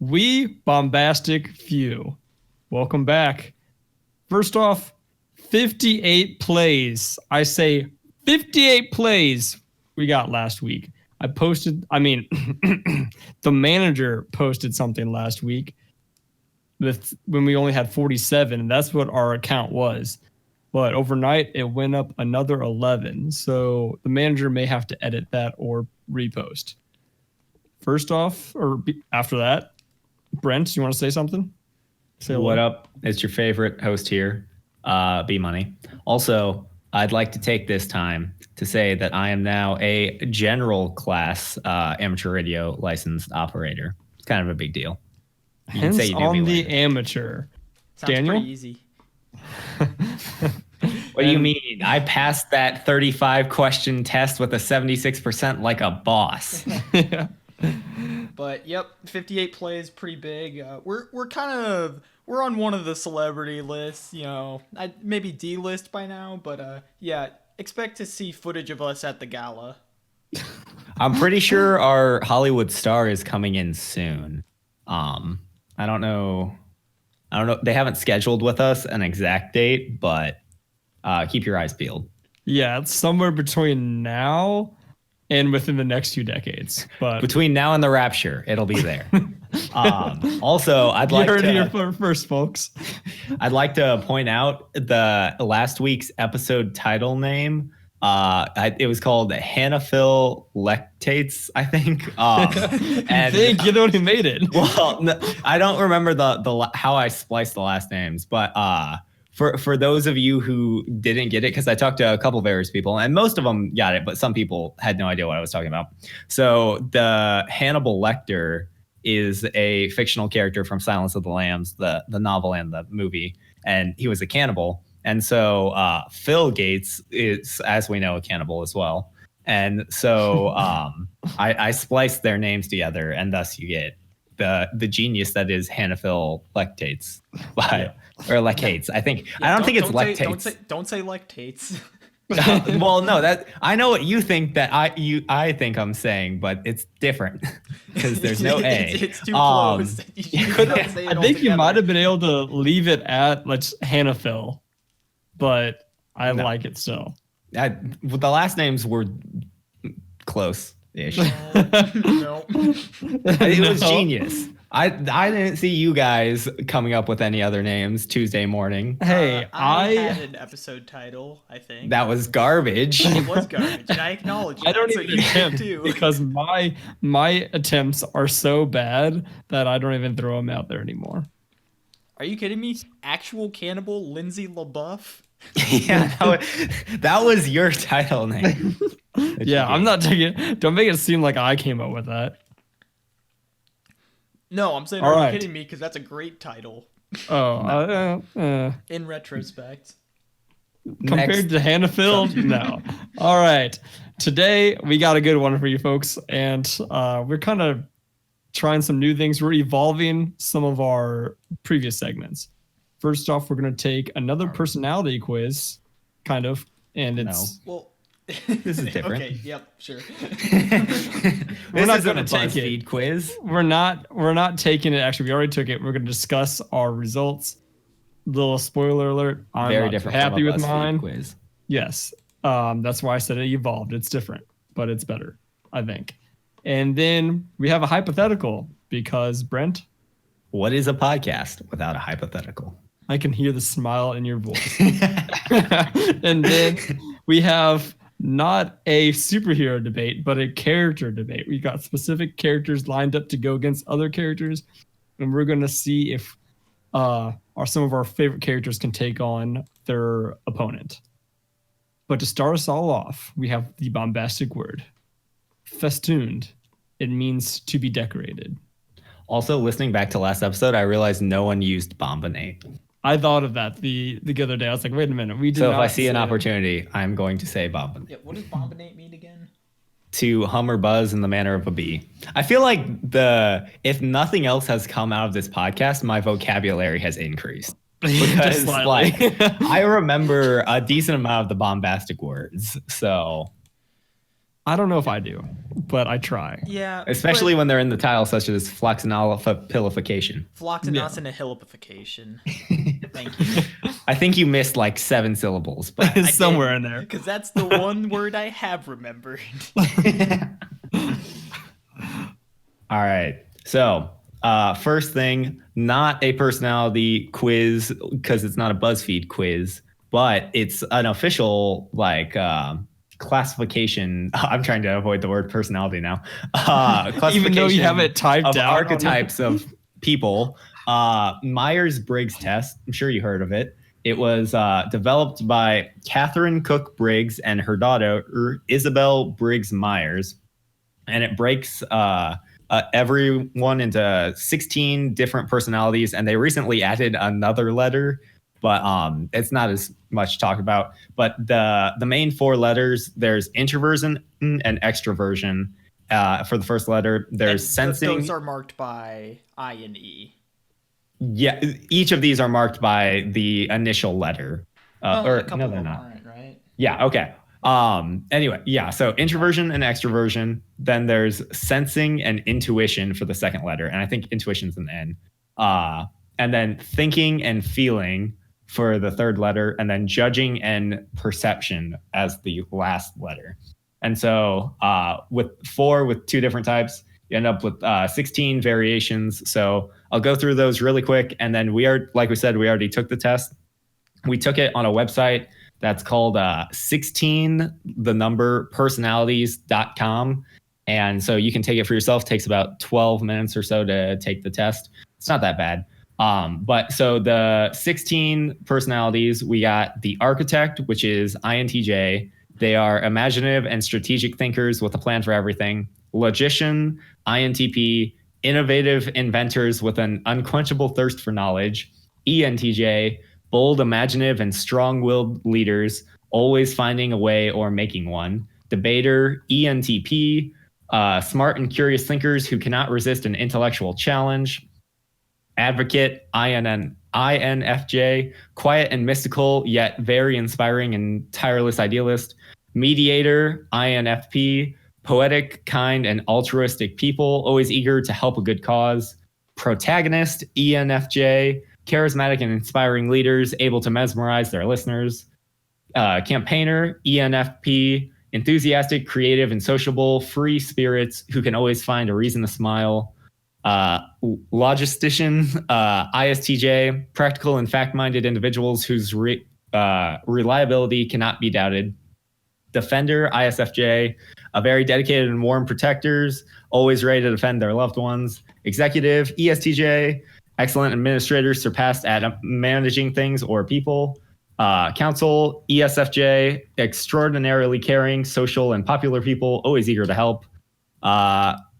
We Bombastic Few. Welcome back. First off, 58 plays. I say 58 plays we got last week. The manager posted something last week when we only had 47, and that's what our account was. But overnight, it went up another 11. So the manager may have to edit that or repost. First off, after that, Brent, you want to say something? What up? It's your favorite host here, B Money. Also, I'd like to take this time to say that I am now a general class amateur radio licensed operator. It's kind of a big deal. You Hence can say you on the later. Amateur. Sounds Daniel? Pretty easy. What do you mean? I passed that 35 question test with a 76% like a boss. Yeah. But yep, 58 plays, pretty big. We're on one of the celebrity lists, maybe D list by now, but yeah, expect to see footage of us at the gala. I'm pretty sure our Hollywood star is coming in soon. I don't know. They haven't scheduled with us an exact date, but keep your eyes peeled. Yeah, it's somewhere between now and within the next 2 decades. But between now and the rapture, it'll be there. Also, I'd like to... You heard it here first, folks. I'd like to point out the last week's episode title name. It was called Hanaphil Lectates, I think. And you know who made it. Well, no, I don't remember the how I spliced the last names, but for those of you who didn't get it, because I talked to a couple various people, and most of them got it, but some people had no idea what I was talking about. So the Hannibal Lecter is a fictional character from Silence of the Lambs, the novel and the movie, and he was a cannibal. And so Phil Gates is, as we know, a cannibal as well. And so I spliced their names together, and thus you get the genius that is Hanaphil Lectates. Or Lectates, I think. Yeah, I don't think it's Lectates. Don't say Lectates. Well, no, that I know what you think that I think I'm saying, but it's different because there's no A. It's too close. I think you might have been able to leave it at Hanaphil, but I like it still. The last names were close-ish. No. It was genius. I didn't see you guys coming up with any other names Tuesday morning. Hey, I had an episode title, I think. That was garbage. It was garbage, and I acknowledge it. I don't even attempt because my attempts are so bad that I don't even throw them out there anymore. Are you kidding me? Actual cannibal Lindsay LaBeouf? Yeah, that was your title name. Yeah, I'm not taking. Don't make it seem like I came up with that. No, I'm saying, are you kidding me? Because that's a great title. Oh, in retrospect. Compared to Hanaphil, no. All right. Today, we got a good one for you folks, and we're kind of trying some new things. We're evolving some of our previous segments. First off, we're going to take another personality quiz, kind of, and it's... Well, this is different. Okay, yep, sure. We're not going to take it. Quiz. We're not taking it. Actually, we already took it. We're going to discuss our results. Little spoiler alert. I'm very not different happy with mine. Quiz. Yes. That's why I said it evolved. It's different, but it's better, I think. And then we have a hypothetical because Brent. What is a podcast without a hypothetical? I can hear the smile in your voice. And then we have not a superhero debate, but a character debate. We got specific characters lined up to go against other characters, and we're going to see if some of our favorite characters can take on their opponent. But to start us all off, we have the bombastic word, festooned. It means to be decorated. Also, listening back to last episode, I realized no one used bombinate. I thought of that the other day. I was like, wait a minute. We did So not if I see an opportunity, I'm going to say bombinate. Yeah, what does bombinate mean again? To hum or buzz in the manner of a bee. I feel like if nothing else has come out of this podcast, my vocabulary has increased. Because I remember a decent amount of the bombastic words. So I don't know if I do, but I try. Yeah, Especially when they're in the title, such as floxanolipilification. floxinosinahilipification. Thank you. I think you missed like 7 syllables, but It's somewhere in there. Because that's the one word I have remembered. all right. So, first thing, not a personality quiz because it's not a BuzzFeed quiz, but it's an official classification. I'm trying to avoid the word personality now. Classification Even though you have it typed of out. archetypes of people. Myers-Briggs test. I'm sure you heard of it. It was developed by Catherine Cook Briggs and her daughter Isabel Briggs Myers, and it breaks everyone into 16 different personalities. And they recently added another letter, but it's not as much talked about. But the main 4 letters, there's introversion and extroversion. For the first letter, there's And sensing. Those are marked by I and E. Yeah, each of these are marked by the initial letter. A couple no, of they're them not. aren't, right? Yeah, okay. Anyway, yeah, so introversion and extroversion. Then there's sensing and intuition for the second letter. And I think intuition's an N. And then thinking and feeling for the third letter. And then judging and perception as the last letter. And so with 2 different types, you end up with 16 variations. So I'll go through those really quick. And then like we said, we already took the test. We took it on a website that's called 16personalities.com. And so you can take it for yourself. It takes about 12 minutes or so to take the test. It's not that bad. But so the 16 personalities, we got the architect, which is INTJ. They are imaginative and strategic thinkers with a plan for everything. Logician, INTP, innovative inventors with an unquenchable thirst for knowledge. ENTJ, bold, imaginative, and strong-willed leaders, always finding a way or making one. Debater, ENTP, smart and curious thinkers who cannot resist an intellectual challenge. Advocate, INFJ, quiet and mystical, yet very inspiring and tireless idealist. Mediator, INFP, poetic, kind, and altruistic people, always eager to help a good cause. Protagonist, ENFJ, charismatic and inspiring leaders, able to mesmerize their listeners. Campaigner, ENFP, enthusiastic, creative, and sociable, free spirits who can always find a reason to smile. Logistician, ISTJ, practical and fact-minded individuals whose reliability cannot be doubted. Defender, ISFJ, very dedicated and warm protectors, always ready to defend their loved ones. Executive, ESTJ, excellent administrators surpassed at managing things or people. Council, ESFJ, extraordinarily caring, social, and popular people, always eager to help.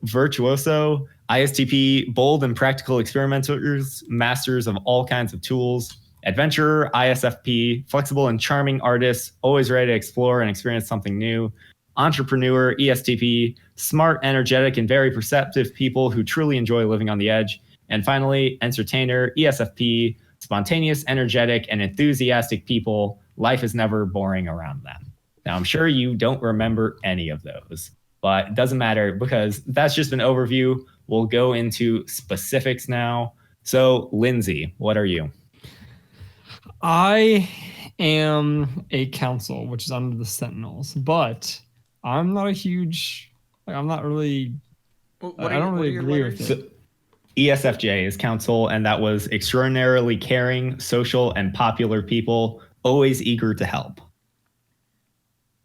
Virtuoso, ISTP, bold and practical experimenters, masters of all kinds of tools. Adventurer, ISFP, flexible and charming artists, always ready to explore and experience something new. Entrepreneur, ESTP, smart, energetic, and very perceptive people who truly enjoy living on the edge. And finally, entertainer, ESFP, spontaneous, energetic, and enthusiastic people. Life is never boring around them. Now, I'm sure you don't remember any of those, but it doesn't matter because that's just an overview. We'll go into specifics now. So, Lindsay, what are you? I am a council, which is under the Sentinels, but I'm not a huge. I'm not really. I don't really agree with it. So, ESFJ is council, and that was extraordinarily caring, social, and popular people, always eager to help.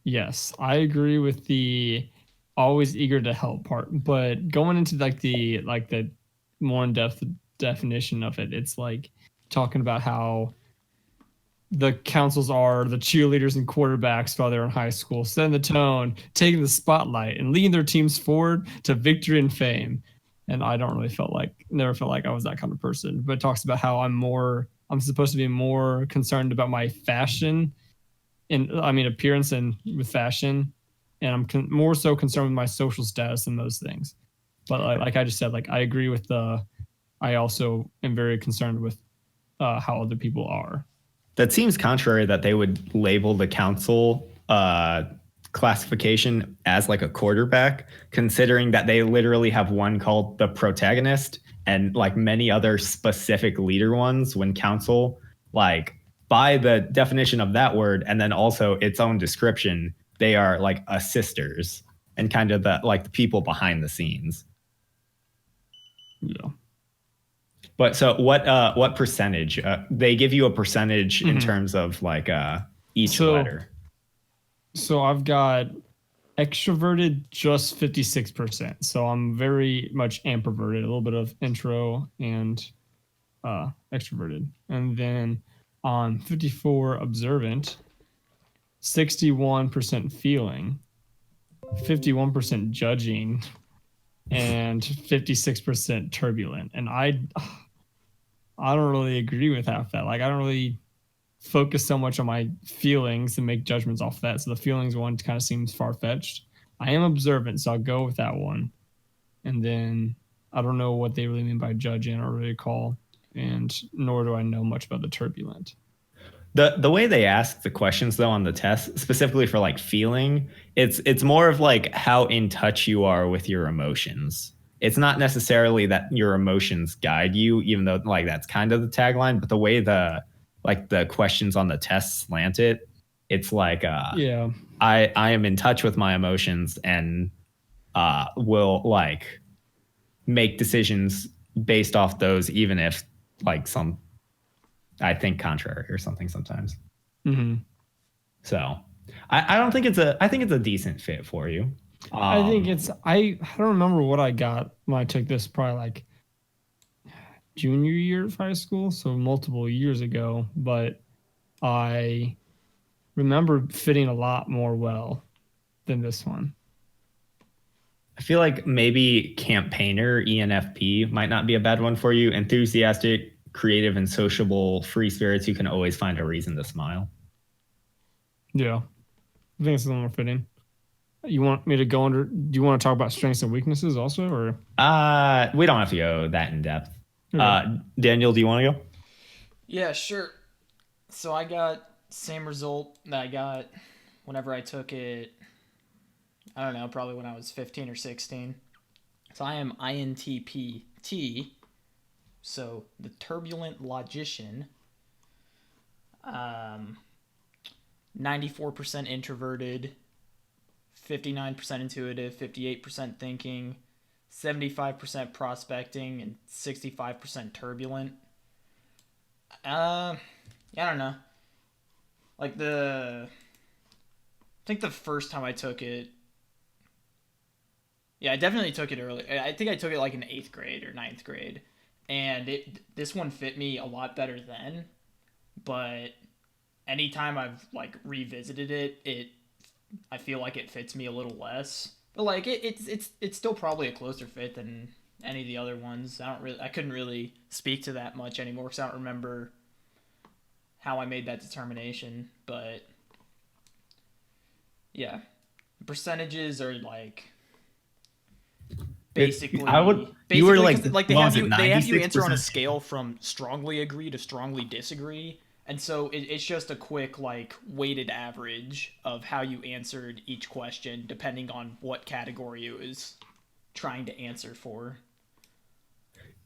Yes, I agree with the always eager to help part, but going into the more in-depth definition of it, it's like talking about how the councils are the cheerleaders and quarterbacks while they're in high school, setting the tone, taking the spotlight, and leading their teams forward to victory and fame. And I never felt like I was that kind of person. But it talks about how I'm supposed to be more concerned about my fashion appearance and with fashion. And I'm more so concerned with my social status and those things. But like I just said, like I agree with I also am very concerned with how other people are. That seems contrary that they would label the council classification as like a quarterback, considering that they literally have one called the protagonist and like many other specific leader ones when council, like by the definition of that word and then also its own description, they are like assisters and kind of the like the people behind the scenes. Yeah. But so what percentage? They give you a percentage in terms of like each letter. So I've got extroverted just 56%. So I'm very much ambiverted, a little bit of intro and extroverted. And then on 54 observant, 61% feeling, 51% judging, and 56% turbulent. And I don't really agree with half that. Like I don't really focus so much on my feelings and make judgments off that. So the feelings one kind of seems far-fetched. I am observant, so I'll go with that one. And then I don't know what they really mean by judging or recall, and nor do I know much about the turbulent. The way they ask the questions though on the test, specifically for like feeling, it's more of like how in touch you are with your emotions. It's not necessarily that your emotions guide you, even though like that's kind of the tagline, but the way the questions on the test slant it, it's like Yeah. I am in touch with my emotions and will like make decisions based off those, even if like some I think contrary or something sometimes. Mm-hmm. So I don't think I think it's a decent fit for you. I think I don't remember what I got when I took this, probably like junior year of high school, so multiple years ago, but I remember fitting a lot more well than this one. I feel like maybe campaigner ENFP might not be a bad one for you. Enthusiastic, creative, and sociable, free spirits who can always find a reason to smile. Yeah, I think it's a little more fitting. You want me to go under? Do you want to talk about strengths and weaknesses also, or? We don't have to go that in depth. Okay. Daniel, do you want to go? Yeah, sure. So I got same result that I got whenever I took it. I don't know, probably when I was 15 or 16. So I am INTP-T. So the turbulent logician. 94% introverted, 59% intuitive, 58% thinking, 75% prospecting, and 65% turbulent. I don't know. Like I think the first time I took it, yeah, I definitely took it early. I think I took it like in 8th grade or 9th grade, and this one fit me a lot better then. But anytime I've like revisited it, I feel like it fits me a little less. But like it's still probably a closer fit than any of the other ones. I couldn't really speak to that much anymore because I don't remember how I made that determination. But yeah, the percentages are like basically you were like they have you 96%? answer on a scale from strongly agree to strongly disagree. And so it's just a quick, like, weighted average of how you answered each question, depending on what category you was trying to answer for.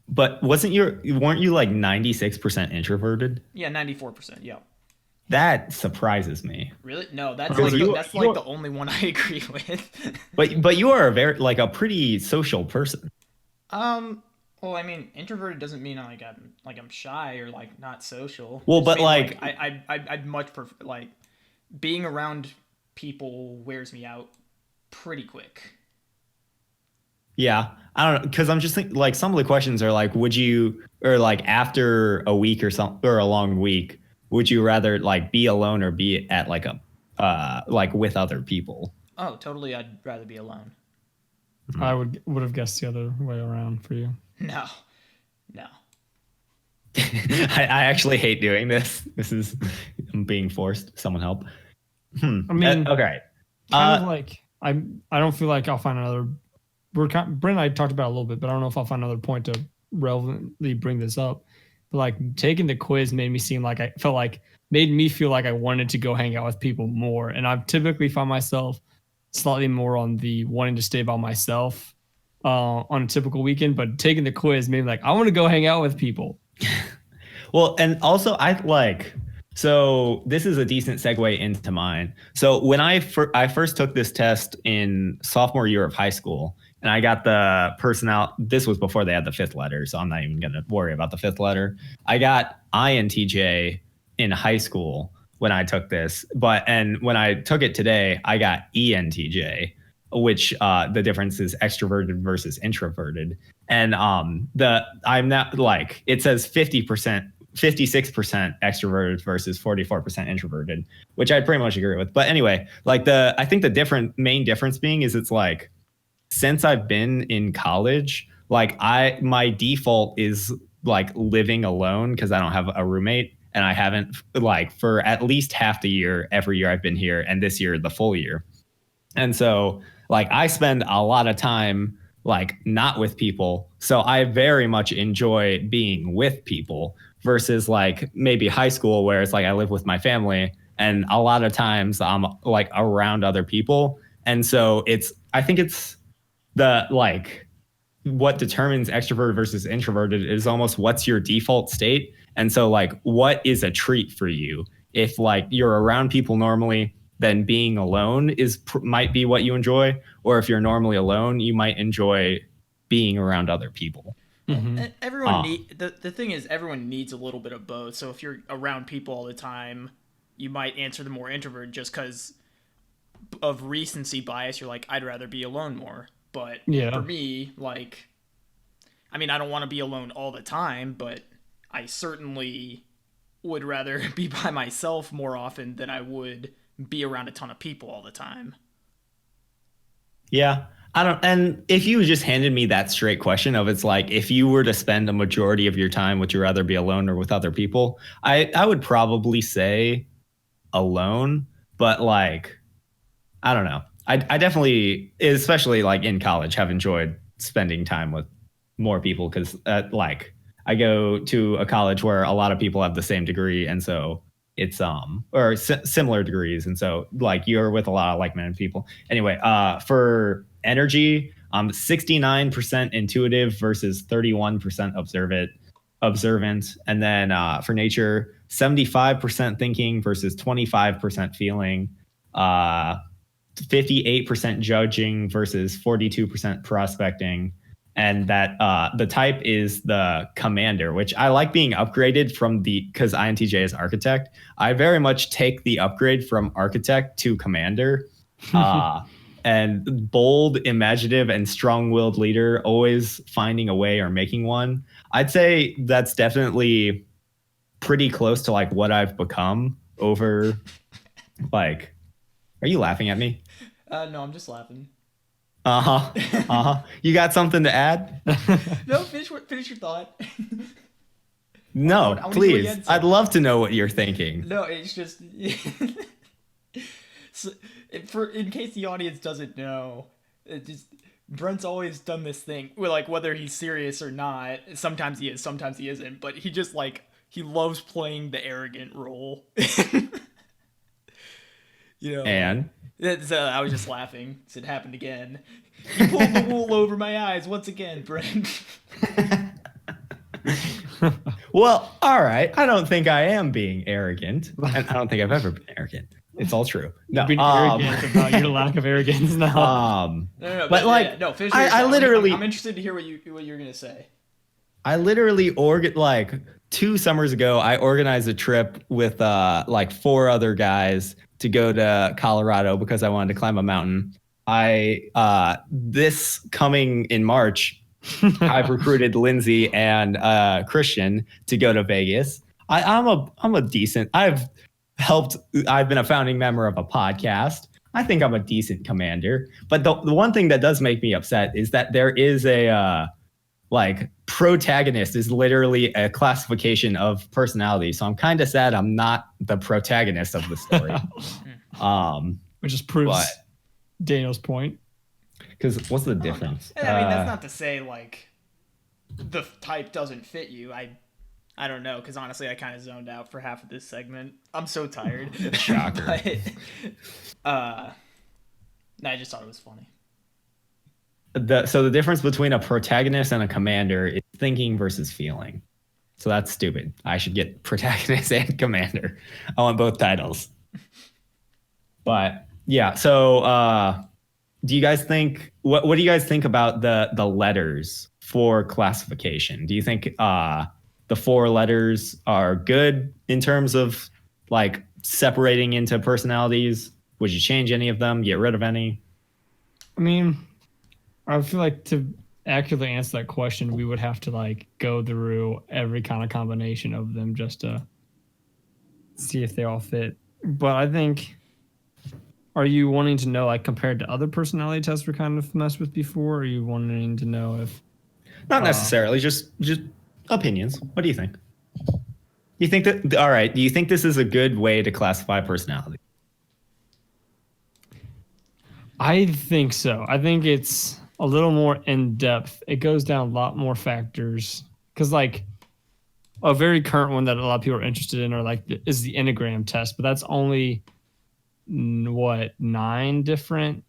But weren't you like 96% introverted? Yeah, 94%. Yeah. That surprises me. Really? No, that's Because like the only one I agree with. But you are a pretty social person. Well, I mean, introverted doesn't mean I'm shy or like not social. Well, It but means, like I'd much prefer like being around people wears me out pretty quick. yeah, I don't know, because I'm just thinking like some of the questions are like, would you or like after a week or a long week, would you rather like be alone or be at like a like with other people? Oh, totally. I'd rather be alone. I would have guessed the other way around for you. No. I actually hate doing this. I'm being forced. Someone help. I mean, okay. Kind of like I don't feel like I'll find another. Brent and I talked about it a little bit, but I don't know if I'll find another point to relevantly bring this up. But like taking the quiz made me feel like I wanted to go hang out with people more, and I've typically found myself slightly more on the wanting to stay by myself on a typical weekend, but taking the quiz made me like, I want to go hang out with people. Well, and also so this is a decent segue into mine. So when I first took this test in sophomore year of high school, and I got the this was before they had the fifth letter, so I'm not even going to worry about the fifth letter. I got INTJ in high school when I took this, and when I took it today, I got ENTJ, which the difference is extroverted versus introverted. And I'm not like, it says 56% extroverted versus 44% introverted, which I pretty much agree with. But anyway, like I think the main difference being is it's like, since I've been in college, like my default is like living alone because I don't have a roommate, and I haven't like for at least half the year, every year I've been here, and this year the full year. And so like I spend a lot of time like not with people. So I very much enjoy being with people versus like maybe high school where it's like I live with my family and a lot of times I'm like around other people. And so I think it's the like what determines extroverted versus introverted is almost what's your default state. And so like what is a treat for you? If like you're around people normally, then being alone might be what you enjoy. Or if you're normally alone, you might enjoy being around other people. Mm-hmm. Everyone the thing is everyone needs a little bit of both. So if you're around people all the time, you might answer the more introvert just because of recency bias. You're like, I'd rather be alone more. But for me, like, I mean, I don't want to be alone all the time, but I certainly would rather be by myself more often than I would be around a ton of people all the time. Yeah. And if you just handed me that straight question of it's like, if you were to spend a majority of your time, would you rather be alone or with other people? I would probably say alone, but like, I don't know. I definitely, especially like in college, have enjoyed spending time with more people because like I go to a college where a lot of people have the same degree. And so it's or similar degrees. And so like you're with a lot of like-minded people. Anyway, for energy, 69% intuitive versus 31% observant. And then for nature, 75% thinking versus 25% feeling. 58% judging versus 42% prospecting. And that the type is the commander, which I like being upgraded from because INTJ is architect. I very much take the upgrade from architect to commander. And bold, imaginative, and strong-willed leader, always finding a way or making one. I'd say that's definitely pretty close to like what I've become over like. Are you laughing at me? No, I'm just laughing. You got something to add? No, finish your thought. No, please. I'd love to know what you're thinking. No, it's just so, in case the audience doesn't know, Brent's always done this thing where like whether he's serious or not. Sometimes he is, sometimes he isn't. But he just like he loves playing the arrogant role. You know, and I was just laughing. It happened again. You pulled the wool over my eyes once again, Brent. Well, all right. I don't think I am being arrogant, and I don't think I've ever been arrogant. It's all true. No, being arrogant about your lack of arrogance now. No, but like, yeah, no. Finish I literally, I'm interested to hear what you're gonna say. I literally like 2 summers ago, I organized a trip with like 4 other guys to go to Colorado because I wanted to climb a mountain. This coming in March, I've recruited Lindsay and Christian to go to Vegas. I'm a decent. I've been a founding member of a podcast. I think I'm a decent commander. But the one thing that does make me upset is that there is a like protagonist is literally a classification of personality. So I'm kind of sad I'm not the protagonist of the story. Which just proves Daniel's point. Because what's the difference? I mean, that's not to say like the type doesn't fit you. I don't know, because honestly, I kind of zoned out for half of this segment. I'm so tired. Shocker. I just thought it was funny. So the difference between a protagonist and a commander is thinking versus feeling. So that's stupid. I should get protagonist and commander. I want both titles. But yeah, so do you guys think what do you guys think about the letters for classification? Do you think the 4 letters are good in terms of like separating into personalities? Would you change any of them? Get rid of any? I mean, I feel like to accurately answer that question, we would have to like go through every kind of combination of them just to see if they all fit. But I think, are you wanting to know like compared to other personality tests we kind of messed with before? Or are you wanting to know if Not necessarily, just opinions. What do you think? You think that all right? Do you think this is a good way to classify personality? I think so. I think it's a little more in depth. It goes down a lot more factors because, like, a very current one that a lot of people are interested in are like is the Enneagram test, but that's only 9 different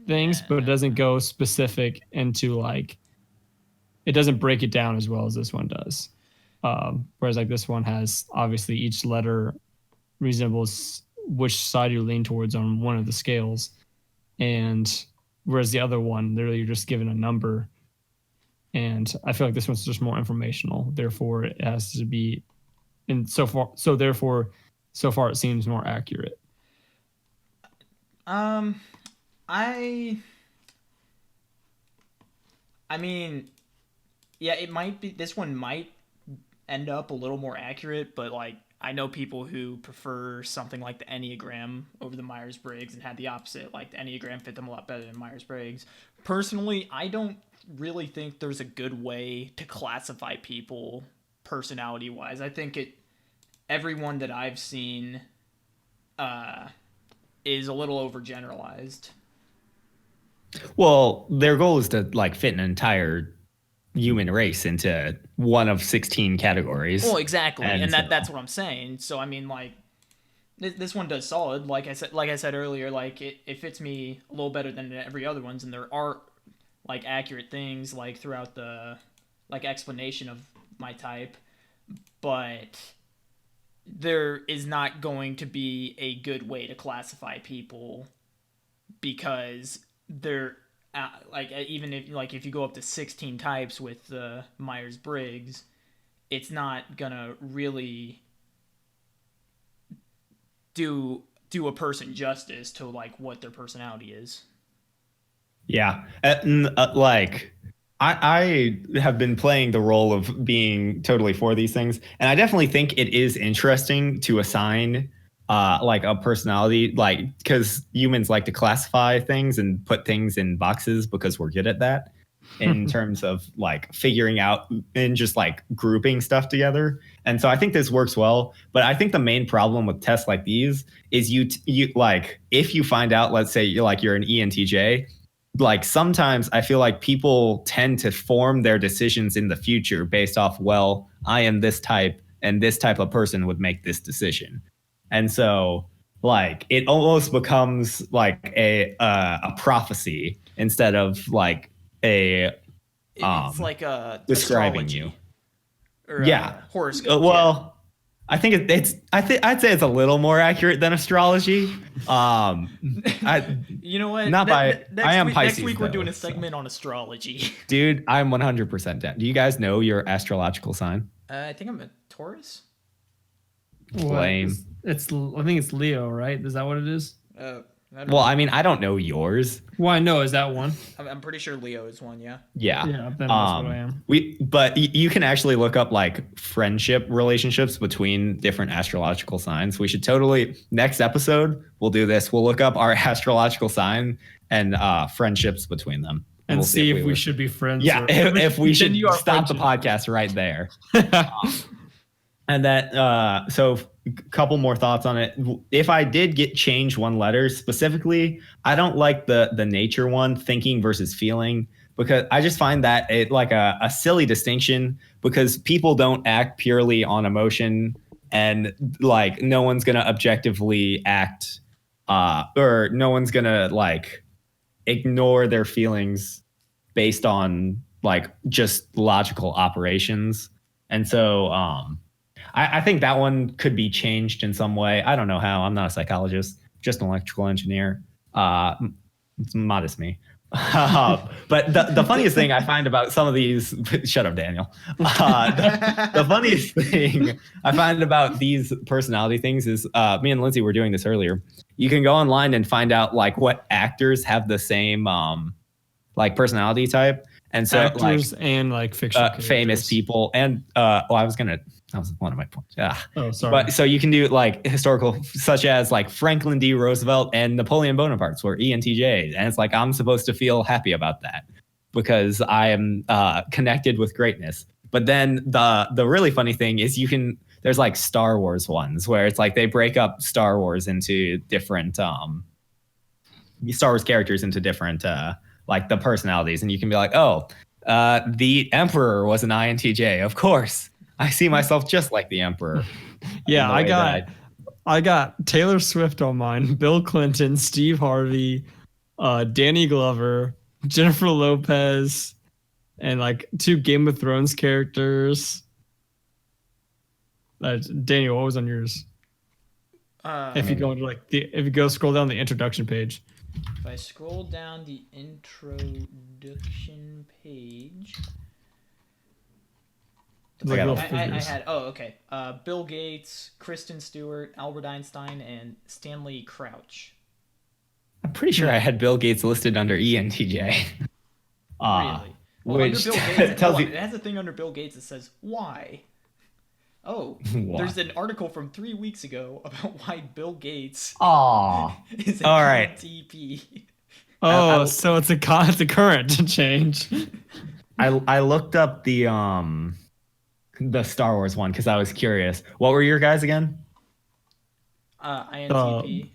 things, but it doesn't go specific into like it doesn't break it down as well as this one does. Whereas like this one has obviously each letter resembles which side you lean towards on one of the scales. And whereas the other one, literally you're just given a number. And I feel like this one's just more informational. Therefore, it has to be, and so far it seems more accurate. I mean, yeah, it might be. This one might end up a little more accurate, but like I know people who prefer something like the Enneagram over the Myers-Briggs and had the opposite. Like the Enneagram fit them a lot better than Myers-Briggs. Personally, I don't really think there's a good way to classify people personality-wise. I think everyone that I've seen is a little overgeneralized. Well, their goal is to like fit an entire human race into one of 16 categories. Well, exactly, and so, that's what I'm saying. So I mean, like, this one does solid. Like I said earlier, like it fits me a little better than every other ones, and there are like accurate things like throughout the like explanation of my type, but there is not going to be a good way to classify people because they're like even if you go up to 16 types with the Myers-Briggs, it's not gonna really do a person justice to like what their personality is. Yeah, like I have been playing the role of being totally for these things, and I definitely think it is interesting to assign like a personality, like because humans like to classify things and put things in boxes because we're good at that in terms of like figuring out and just like grouping stuff together. And so I think this works well, but I think the main problem with tests like these is you like if you find out, let's say you're an ENTJ, like sometimes I feel like people tend to form their decisions in the future based off, well, I am this type and this type of person would make this decision. And so like it almost becomes like a prophecy instead of like a it's like a describing astrology you. or Yeah. horoscope. Well, I think I'd say it's a little more accurate than astrology. You know what? Not by I am Pisces. Next week we're though, doing a segment on astrology. Dude, I'm 100% down. Do you guys know your astrological sign? I think I'm a Taurus. Lame. It's I think it's Leo, right? Is that what it is? Well, I mean, I don't know yours. Well, I know. Is that one? I'm pretty sure Leo is one. Yeah. Yeah. Yeah, then that's what I am. But you can actually look up like friendship relationships between different astrological signs. We should totally next episode we'll do this. We'll look up our astrological sign and friendships between them, and we'll see if we should be friends. Yeah, if we should stop the friendship. podcast right there. And that so a couple more thoughts on it. If I did change one letter specifically, I don't like the nature one, thinking versus feeling, because I just find that it like a silly distinction because people don't act purely on emotion, and like no one's gonna objectively act or no one's gonna like ignore their feelings based on like just logical operations. And so I think that one could be changed in some way. I don't know how. I'm not a psychologist, just an electrical engineer. It's modest me. But the funniest thing I find about some of these, shut up, Daniel. The funniest thing I find about these personality things is me and Lindsay were doing this earlier. You can go online and find out like what actors have the same like personality type. And so actors like, and like fictional famous people. And that was one of my points. Yeah. Oh, sorry. But so you can do like historical, such as like Franklin D. Roosevelt and Napoleon Bonaparte's were ENTJs. And it's like, I'm supposed to feel happy about that because I am connected with greatness. But then the really funny thing is there's like Star Wars ones where it's like they break up Star Wars into different Star Wars characters into different like the personalities, and you can be like, oh, the Emperor was an INTJ. Of course, I see myself just like the Emperor. Yeah, I got Taylor Swift on mine, Bill Clinton, Steve Harvey, Danny Glover, Jennifer Lopez, and like 2 Game of Thrones characters. Daniel, what was on yours? If you go scroll down the introduction page. If I scroll down the introduction page, Like I had Bill Gates, Kristen Stewart, Albert Einstein, and Stanley Crouch. I'm pretty sure I had Bill Gates listed under ENTJ. Really? Well, Which under Bill Gates, tells you it has a thing under Bill Gates that says why. Oh, Why? There's an article from 3 weeks ago about why Bill Gates is an All right. ENTP. Oh, so it's a current change. I looked up the Star Wars one because I was curious. What were your guys again? INTP.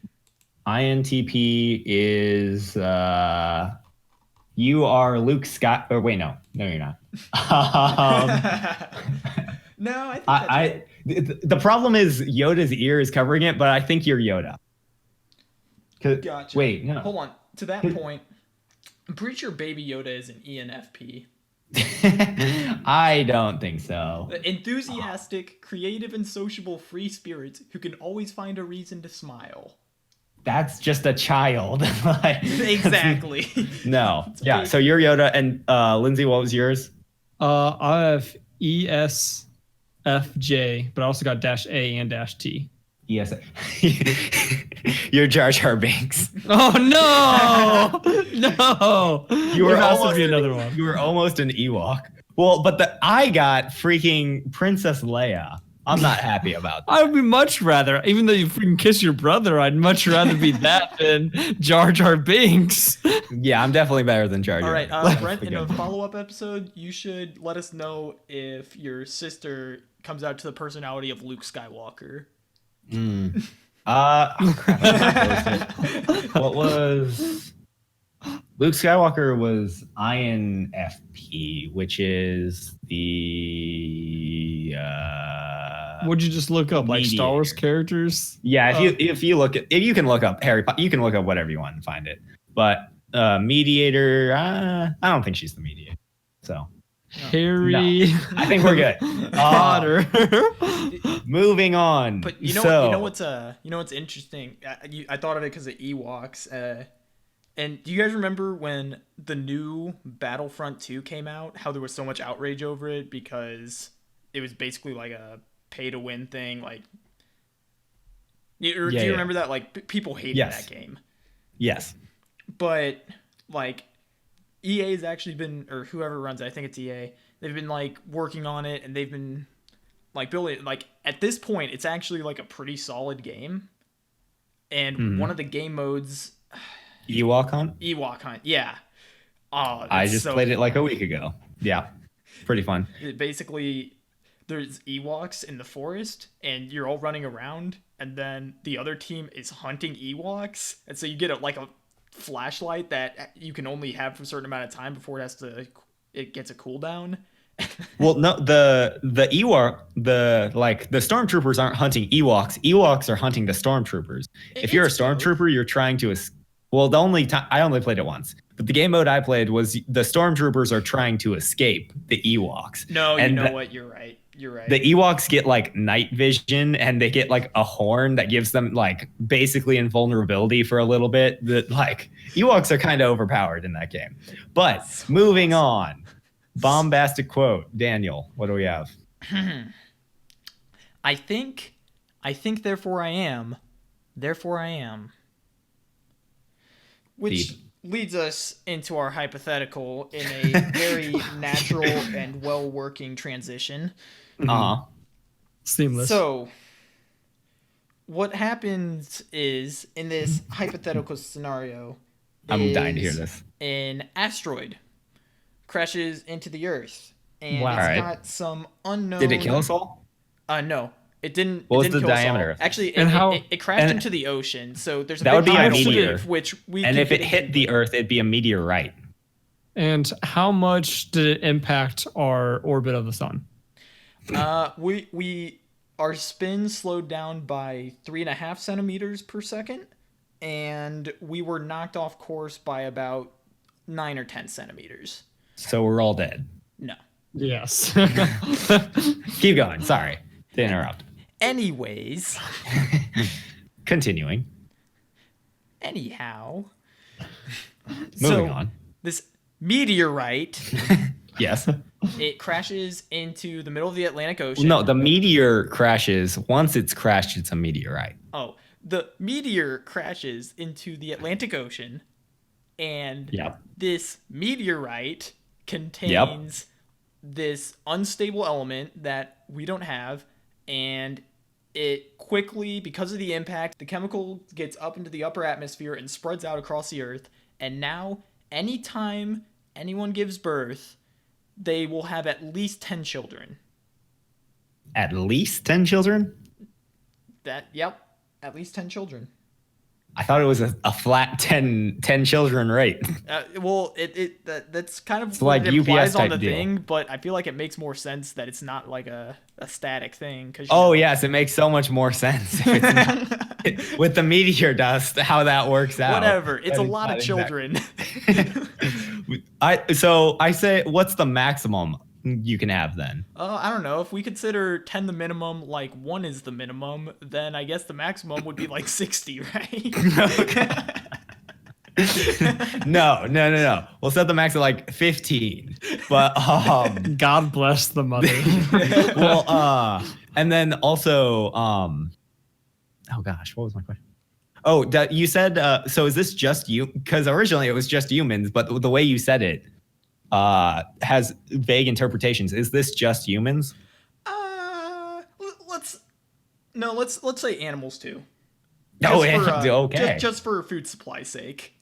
INTP is you are Luke Scott. Or wait, no, you're not. No, I think the problem is Yoda's ear is covering it, but I think you're Yoda. Gotcha. Wait, no. Hold on. To that point, I'm pretty sure Baby Yoda is an ENFP. I don't think so. Enthusiastic, creative, and sociable free spirits who can always find a reason to smile. That's just a child. Exactly. No. Yeah. So you're Yoda, and Lindsay, what was yours? I have ESFJ, but I also got -A and -T. Yes. You're Jar Jar Binks. Oh no! No! There has to be another one. You were almost an Ewok. Well, but I got freaking Princess Leia. I'm not happy about that. I would be much rather, even though you freaking kiss your brother, I'd much rather be that than Jar Jar Binks. Yeah, I'm definitely better than Jar Jar. All right, Brent, in a follow-up episode, you should let us know if your sister comes out to the personality of Luke Skywalker. What was Luke Skywalker was INFP, which is the Would you just look up like Star Wars characters? Yeah, if you can look up Harry Potter, you can look up whatever you want and find it. But mediator, I don't think she's the mediator. So Harry, no, I think we're good. Potter. Moving on. But you know what's interesting? I thought of it because of Ewoks. And do you guys remember when the new Battlefront 2 came out? How there was so much outrage over it because it was basically like a pay-to-win thing. Like, do you remember that? Like, people hated that game. Yes. But like, EA's actually been, or whoever runs it, I think it's EA. They've been like working on it, and they've been like building. Like at this point, it's actually like a pretty solid game. And one of the game modes. Ewok Hunt? Ewok Hunt, yeah. Oh, I just played it like a week ago. Yeah, pretty fun. Basically, there's Ewoks in the forest, and you're all running around, and then the other team is hunting Ewoks, and so you get a flashlight that you can only have for a certain amount of time before it gets a cooldown. Well, no, the Ewok, the stormtroopers aren't hunting Ewoks. Ewoks are hunting the stormtroopers. If you're a stormtrooper, you're trying to Well, the only time I only played it once, but the game mode I played was the stormtroopers are trying to escape the Ewoks. No, and you know what? You're right. You're right. The Ewoks get like night vision, and they get like a horn that gives them like basically invulnerability for a little bit. That like Ewoks are kind of overpowered in that game. But moving on, bombastic quote, Daniel. What do we have? I think, therefore I am. Therefore I am. Which leads us into our hypothetical in a very natural and well-working transition. Seamless. So, what happens is, in this hypothetical scenario, I'm dying to hear this. An asteroid crashes into the Earth, and Wow. it's Alright. got some unknown... Did it kill us all? No. It didn't. What was it didn't the kill us diameter? all. Actually, And how- it crashed and- into the ocean. So there's a That big would be a tidal meteor. wave, which we And could if it get hit into. the Earth, it'd be a meteorite. And how much did it impact our orbit of the sun? Our spin slowed down by 3.5 centimeters per second, and we were knocked off course by about 9 or 10 centimeters. So we're all dead. No. Yes. Keep going. Sorry to interrupt. Anyways, Continuing. anyhow. Moving on. This meteorite, Yes. it crashes into the middle of the Atlantic Ocean. No, the meteor crashes. Once it's crashed, it's a meteorite. Oh, the meteor crashes into the Atlantic Ocean, and Yep. this meteorite contains this unstable element that we don't have, and it quickly, because of the impact, the chemical gets up into the upper atmosphere and spreads out across the Earth, and now anytime anyone gives birth, they will have at least 10 children. At least 10 children? At least 10 children. I thought it was a flat 10 children rate. That's kind of It's what like it implies UPS on the type deal. thing, but I feel like it makes more sense that it's not like a static thing. Cause Oh, yes. It makes so much more sense. If it's not, with the meteor dust, how that works out. whatever. It's a That is lot not of children. I say, what's the maximum you can have then? I don't know. If we consider 10 the minimum, like 1 is the minimum, then I guess the maximum would be like 60, right? No. We'll set the max at like 15. But God bless the mother. and then also oh gosh, what was my question? Oh, you said so is this just you? Because originally it was just humans, but the way you said it has vague interpretations. Is this just humans? Let's say animals too. Okay. Just for food supply sake.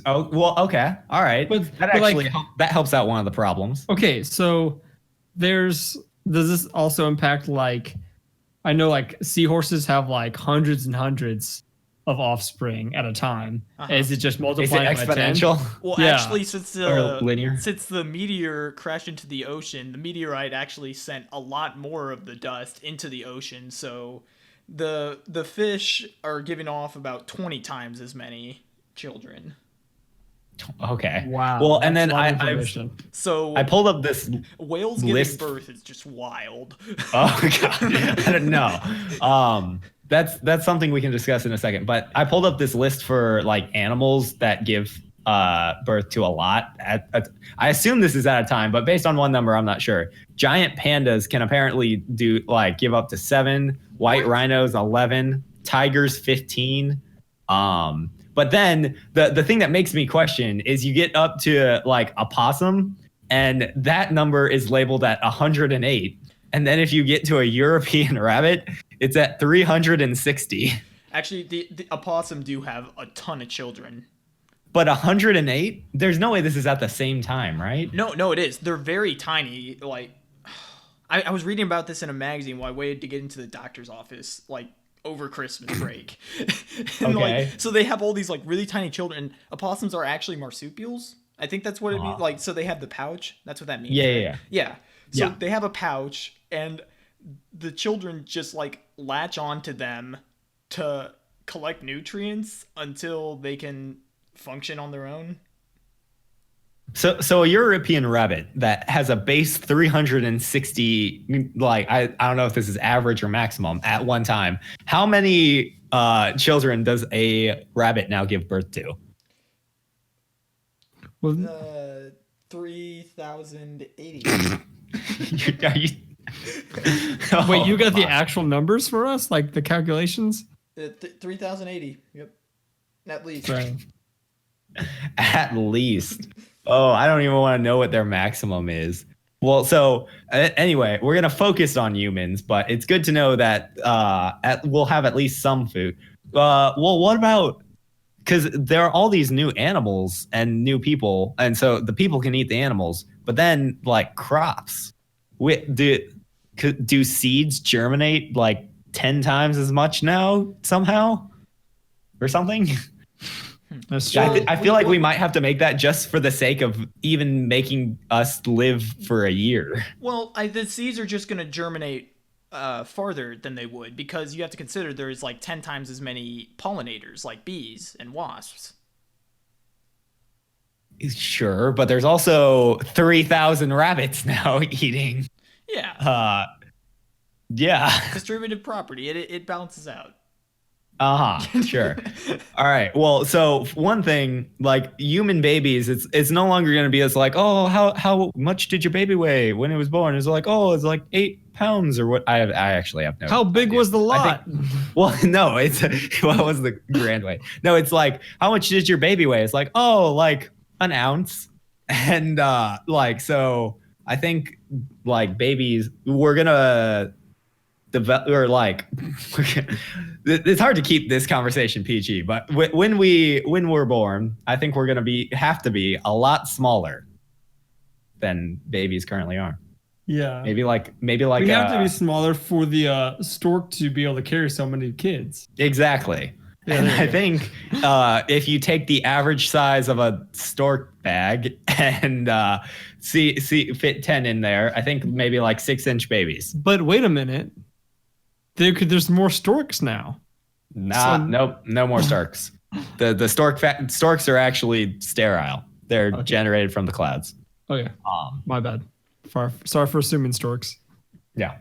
Oh, well, okay. All right. But That actually that helps out one of the problems. Okay, so does this also impact, like, I know like seahorses have like hundreds and hundreds of offspring at a time. Uh-huh. Is it just Is it multiplying by 10? exponential? Well, Yeah. actually, since Or linear? the meteor crashed into the ocean, the meteorite actually sent a lot more of the dust into the ocean. So the fish are giving off about 20 times as many children. Okay. Wow. Well, and that's then a lot of I information. So pulled up this. whales giving list. birth is just wild. Oh god, I don't know. That's something we can discuss in a second. But I pulled up this list for like animals that give birth to a lot. I assume this is at a time, but based on one number, I'm not sure. Giant pandas can apparently give up to 7. White rhinos 11. Tigers 15. But then the thing that makes me question is you get up to like a possum, and that number is labeled at 108. And then if you get to a European rabbit, it's at 360. Actually, the opossum do have a ton of children. But 108? There's no way this is at the same time, right? No, it is. They're very tiny. Like, I was reading about this in a magazine while I waited to get into the doctor's office, like, over Christmas break. And, Okay. like, so they have all these, like, really tiny children. Opossums are actually marsupials. I think that's what it means. Like, so they have the pouch. That's what that means. Yeah, right? yeah. So Yeah. they have a pouch, and the children just, like, latch onto them to collect nutrients until they can function on their own. So a European rabbit that has a base 360, like I don't know if this is average or maximum at one time. How many children does a rabbit now give birth to? Well, 3,080. Are you- wait, you Oh, got the my. actual numbers for us, like the calculations? 3,080. Yep. At least. Right. At least. Oh, I don't even want to know what their maximum is. Well, so anyway, we're gonna focus on humans, but it's good to know that we'll have at least some food. Well, what about? Because there are all these new animals and new people, and so the people can eat the animals, but then like crops, do seeds germinate like 10 times as much now somehow, or something? That's Yeah, true. I feel like we might have to make that just for the sake of even making us live for a year. Well, the seeds are just going to germinate farther than they would because you have to consider there's like 10 times as many pollinators like bees and wasps. Sure, but there's also 3,000 rabbits now eating. Yeah. Yeah. Distributed property. It balances out. Sure. All right. Well, so one thing, like human babies, it's no longer going to be as like, oh, how much did your baby weigh when it was born? It's like, oh, it's like 8 pounds or what? I actually have no. How big idea. was the lot? Well, no, it's what was the grand weight? No, it's like, how much did your baby weigh? It's like, oh, like an ounce, and like so. I think like babies, we're gonna develop or like it's hard to keep this conversation PG, but when we're born, I think we're gonna have to be a lot smaller than babies currently are. Yeah. Maybe like We have to be smaller for the stork to be able to carry so many kids. exactly. Yeah, and there you I go. think if you take the average size of a stork bag and fit 10 in there, I think maybe like 6-inch babies. But wait a minute. There's more storks now. Nope, no more storks. The storks are actually sterile. They're Okay. generated from the clouds. Oh yeah. My bad. Sorry for assuming storks. Yeah.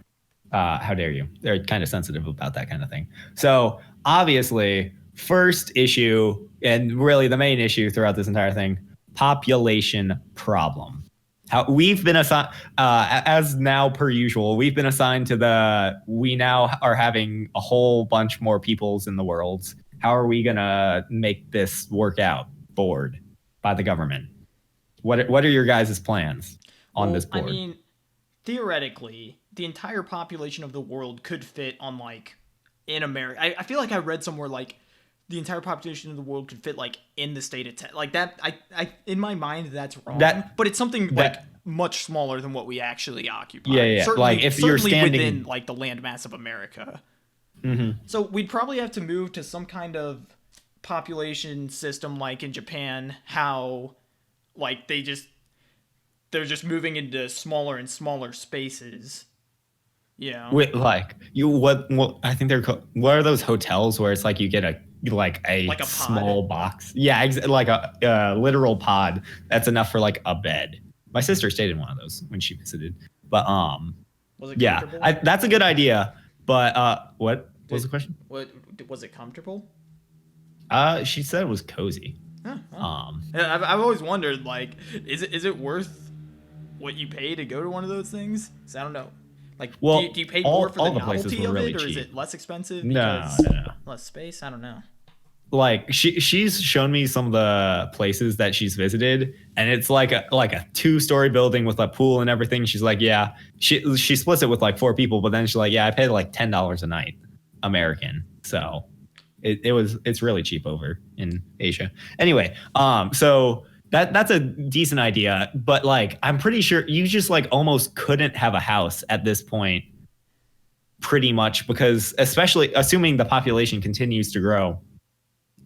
How dare you? They're kind of sensitive about that kind of thing. So obviously, first issue, and really the main issue throughout this entire thing, population problem. How we've been assigned, as now per usual, we've been assigned to we now are having a whole bunch more peoples in the world. How are we gonna make this work out? Board by the government. What are your guys' plans on this board? I mean, theoretically, the entire population of the world could fit on like in America. I feel like I read somewhere like the entire population of the world could fit like in the state of like that. I in my mind that's wrong. But it's something like much smaller than what we actually occupy. Yeah. Certainly, like if you're standing within like the landmass of America. Mm-hmm. So we'd probably have to move to some kind of population system like in Japan, how like they're just moving into smaller and smaller spaces. Yeah. Wait, like what I think they're called, what are those hotels where it's like you get a pod. small box? Yeah, like a literal pod that's enough for like a bed. My sister stayed in one of those when she visited. But Was it yeah, comfortable? that's a good idea. But what was the question? What was it comfortable? She said it was cozy. Huh, wow. Yeah, I've always wondered, like, is it worth what you pay to go to one of those things? 'Cause I don't know. Like, Well, do you pay all- more for all the the places novelty were of really it, or is cheap. it less expensive No, because no. less space? I don't know. Like she's shown me some of the places that she's visited, and it's like a 2-story building with a pool and everything. She's like, yeah, she splits it with like 4 people, but then she's like, yeah, I paid like $10 a night American, so it's really cheap over in Asia. Anyway, so that's a decent idea, but like I'm pretty sure you just like almost couldn't have a house at this point, pretty much, because especially assuming the population continues to grow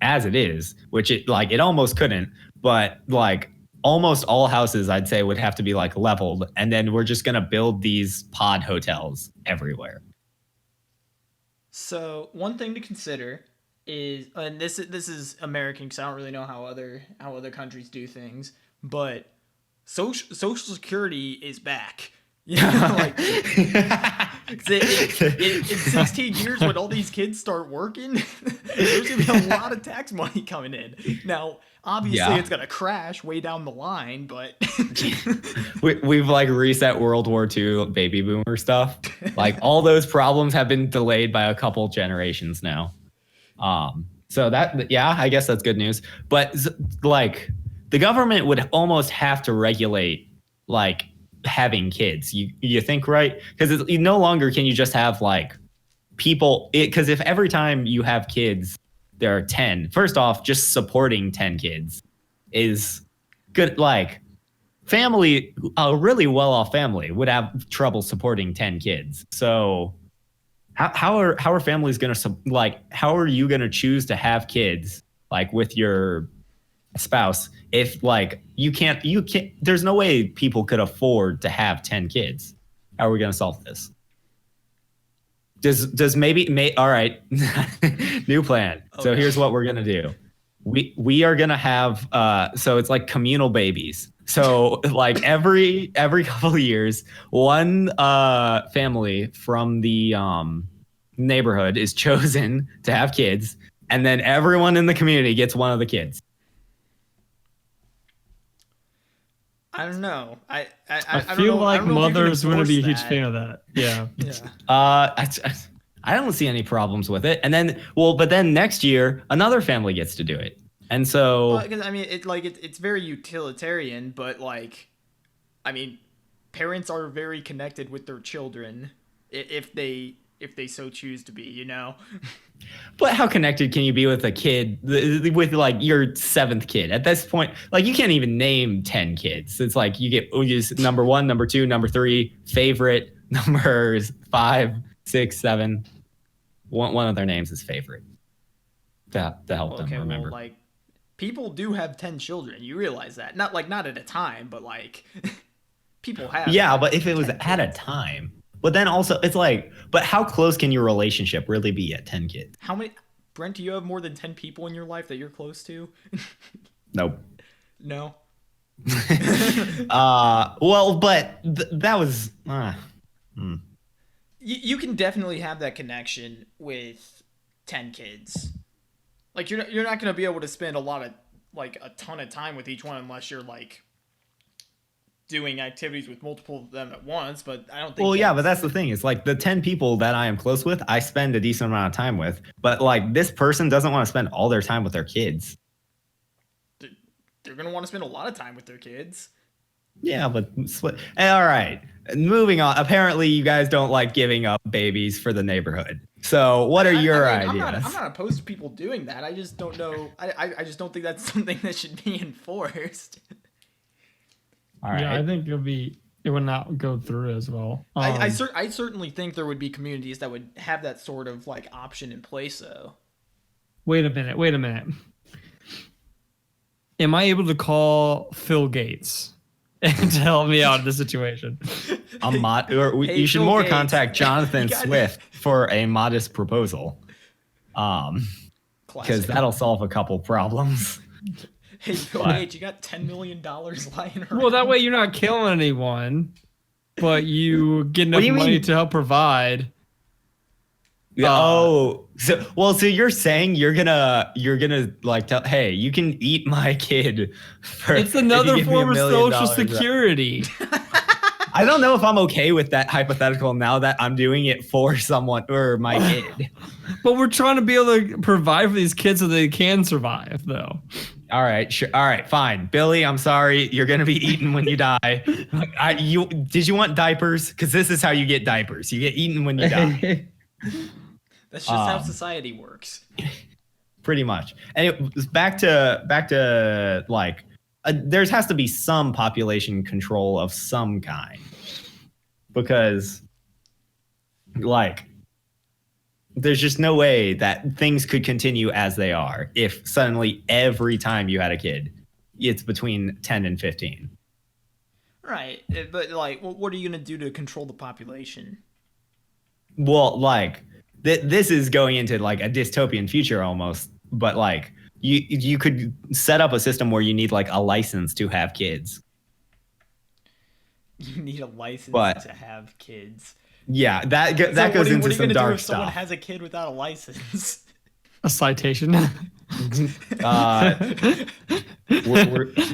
as it is, which it almost couldn't, but like almost all houses I'd say would have to be like leveled, and then we're just gonna build these pod hotels everywhere. So one thing to consider is, and this is American because I don't really know how other countries do things, but Social Security is back. You know, like in 16 years when all these kids start working, there's gonna be a lot of tax money coming in. Now, obviously, it's gonna crash way down the line, but we've like reset World War II baby boomer stuff. Like all those problems have been delayed by a couple generations now. So that, yeah, I guess that's good news. But like the government would almost have to regulate like having kids. You think, right? Because no longer can you just have like people. Because if every time you have kids, there are 10. First off, just supporting 10 kids is good. Like family, a really well-off family would have trouble supporting 10 kids. So how are families going to like, how are you going to choose to have kids like with your spouse if like you can't there's no way people could afford to have 10 kids? How are we going to solve this? Does all right. New plan. Okay. So here's what we're going to do. We are going to have so it's like communal babies. So like every couple of years, one family from the neighborhood is chosen to have kids, and then everyone in the community gets one of the kids. I don't know. I feel like mothers wouldn't be a huge fan of that. Yeah. I don't see any problems with it. And then, but then next year another family gets to do it. And so, I mean, it's very utilitarian, but like, I mean, parents are very connected with their children if they so choose to be, you know. But how connected can you be with a kid, with like your 7th kid? At this point, like you can't even name 10 kids. It's like you just number 1, number 2, number 3, favorite, numbers 5, 6, 7. One of their names is favorite. To help them remember. Well, like people do have 10 children. You realize that? Not at a time, but like people have. Yeah, but if it was at a time. But then also, it's like, but how close can your relationship really be at 10 kids? How many, Brent, do you have more than 10 people in your life that you're close to? Nope. No? Well, but that was... You can definitely have that connection with 10 kids. Like, you're not going to be able to spend a ton of time with each one unless you're, like, doing activities with multiple of them at once, but I don't think. Well, yeah, but that's the thing. It's like the 10 people that I am close with, I spend a decent amount of time with. But like this person doesn't want to spend all their time with their kids. They're going to want to spend a lot of time with their kids. Yeah, but all right. Moving on. Apparently, you guys don't like giving up babies for the neighborhood. So, what are your ideas? I'm not opposed to people doing that. I just don't know. I just don't think that's something that should be enforced. All right. Yeah, I think it would not go through as well. I certainly think there would be communities that would have that sort of like option in place, though. Wait a minute. Am I able to call Phil Gates and to help me out of the situation? You should more contact Jonathan Swift for a modest proposal. Because that'll solve a couple problems. Hey, Bill Gates, you got $10 million lying around. Well, that way you're not killing anyone, but you get enough money to help provide. So you're saying you're gonna like tell, hey, you can eat my kid. It's another form of Social Security. I don't know if I'm okay with that hypothetical now that I'm doing it for someone or my kid. But we're trying to be able to provide for these kids so they can survive, though. All right, sure. All right, fine. Billy, I'm sorry. You're going to be eaten when you die. Did you want diapers? Because this is how you get diapers. You get eaten when you die. That's just how society works. Pretty much. And back to like, there has to be some population control of some kind. Because, like, there's just no way that things could continue as they are if suddenly every time you had a kid, it's between 10 and 15. Right. But, like, what are you going to do to control the population? Well, like, this is going into like a dystopian future almost, but like you could set up a system where you need like a license to have kids. You need a license But to have kids. yeah, that So goes into what are you some gonna do dark if someone stuff. has a kid without a license? A citation.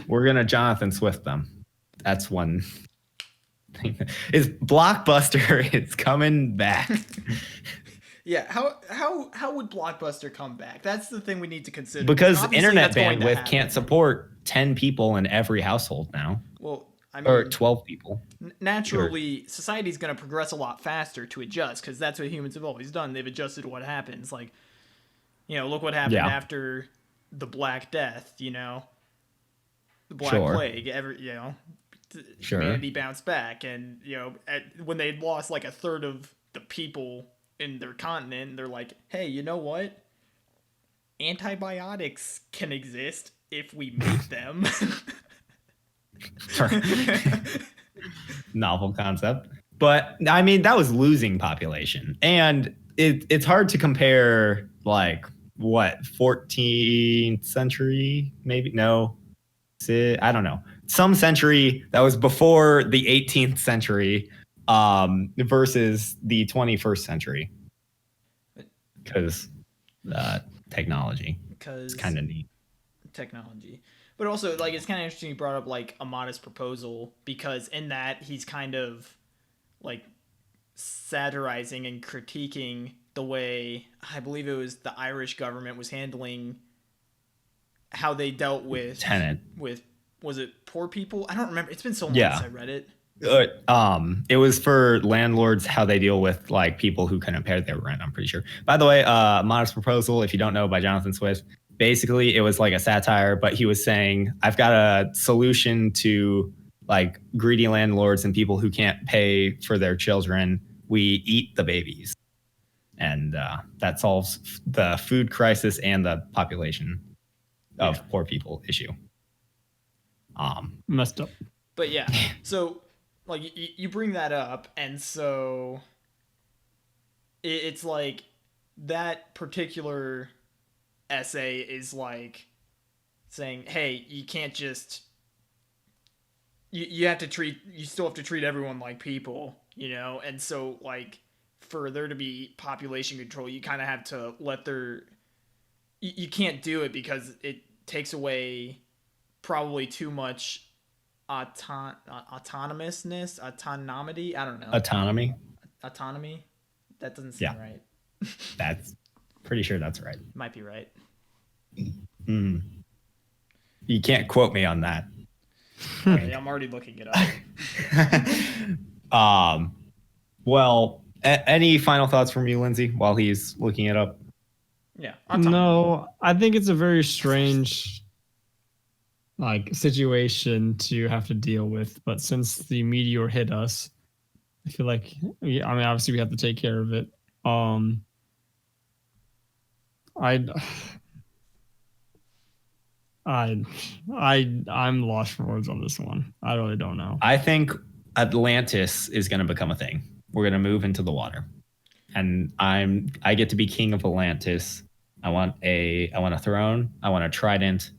We're gonna Jonathan Swift them. That's one thing. Is Blockbuster is coming back. Yeah, how would Blockbuster come back? That's the thing we need to consider. Because Obviously, internet that's going to bandwidth happen. can't support 10 people in every household now. Well, I Or mean, 12 people. naturally, society's going to progress a lot faster to adjust because that's what humans have always done. They've adjusted to what happens. Like, look what happened Yeah. after the Black Death. The Black Sure. Plague. Sure. Humanity bounced back, and when they'd lost like a third of the people in their continent, they're like, hey, you know what? Antibiotics can exist if we make them. Novel concept. But I mean, that was losing population. And it's hard to compare like what, 14th century? Maybe no. I don't know. Some century that was before the 18th century versus the 21st century. Because technology. It's kind of neat. Technology. But also, like, it's kind of interesting you brought up, like, A Modest Proposal, because in that, he's kind of, like, satirizing and critiquing the way, I believe it was the Irish government was handling how they dealt with... Tenant. Was it poor people? I don't remember. It's been so long since I read it. It was for landlords, how they deal with like people who couldn't pay their rent, I'm pretty sure. By the way, Modest Proposal, if you don't know, by Jonathan Swift, basically it was like a satire, but he was saying, I've got a solution to like greedy landlords and people who can't pay for their children. We eat the babies. And that solves the food crisis and the population of poor people issue. Messed up. But yeah, so like you bring that up, and so it's like that particular essay is like saying, hey, you can't just you still have to treat everyone like people, and so like for there to be population control, you kind of have to let you can't do it because it takes away probably too much autonomy. I don't know. Autonomy. That doesn't seem right. That's pretty sure that's right. Might be right. You can't quote me on that. Okay, I'm already looking it up. Well, any final thoughts from you, Lindsay, while he's looking it up? Yeah. No, I think it's a very strange like situation to have to deal with, but since the meteor hit us, I feel like obviously we have to take care of it. I'm lost for words on this one. I really don't know. I think Atlantis is going to become a thing. We're going to move into the water, and I get to be king of Atlantis. I want a throne. I want a trident.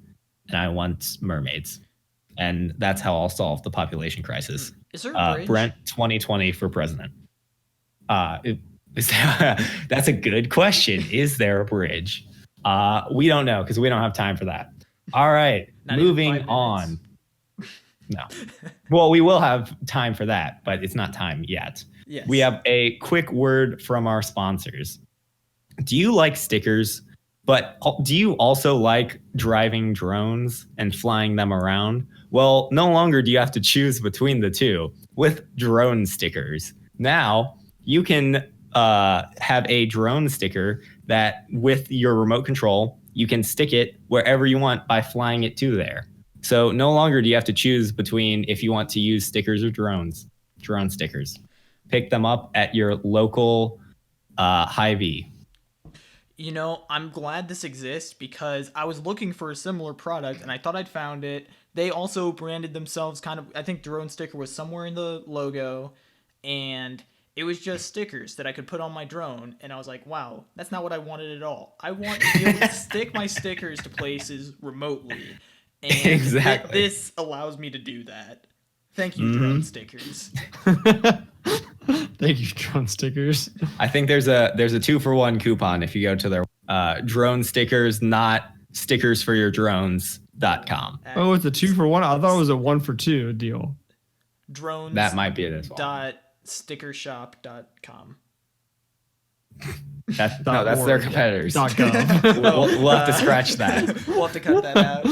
And I want mermaids. And that's how I'll solve the population crisis. Is there a bridge? Brent 2020 for president. That's a good question. Is there a bridge? We don't know because we don't have time for that. All right. Moving on. No. Well, we will have time for that, but it's not time yet. Yes. We have a quick word from our sponsors. Do you like stickers? But do you also like driving drones and flying them around? Well, no longer do you have to choose between the two with drone stickers. Now you can have a drone sticker that with your remote control, you can stick it wherever you want by flying it to there. So no longer do you have to choose between if you want to use stickers or drone stickers. Pick them up at your local Hy-Vee. I'm glad this exists because I was looking for a similar product and I thought I'd found it. They also branded themselves I think drone sticker was somewhere in the logo, and It was just stickers that I could put on my drone, and I was like, wow, that's not what I wanted at all. I want to be able to stick my stickers to places remotely, and Exactly. this allows me to do that. Thank you, drone stickers. Thank you, drone stickers. I think there's a 2-for-1 coupon if you go to their drone stickers, not stickers for your drones.com. Oh, it's a 2-for-1. I thought it was a 1-for-2 deal. Drones. That might be it as well. .stickershop.com. That's their competitors. .gov. We'll have to scratch that. We'll have to cut that out.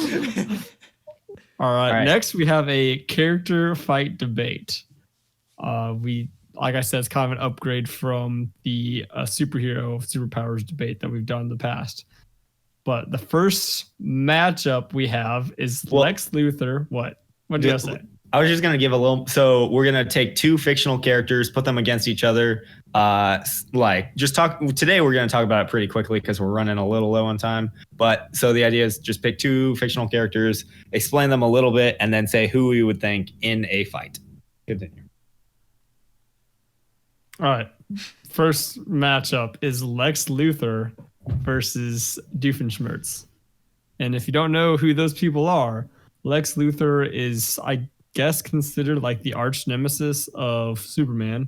All right. All right. Next, we have a character fight debate. Like I said, it's kind of an upgrade from the superhero superpowers debate that we've done in the past. But the first matchup we have is Lex Luthor. What do you say? I was just going to give a little. So we're going to take 2 fictional characters, put them against each other. Today we're going to talk about it pretty quickly because we're running a little low on time. But so the idea is just pick 2 fictional characters, explain them a little bit, and then say who we would think in a fight. Continue. All right. First matchup is Lex Luthor versus Doofenshmirtz. And if you don't know who those people are, Lex Luthor is, I guess, considered like the arch nemesis of Superman.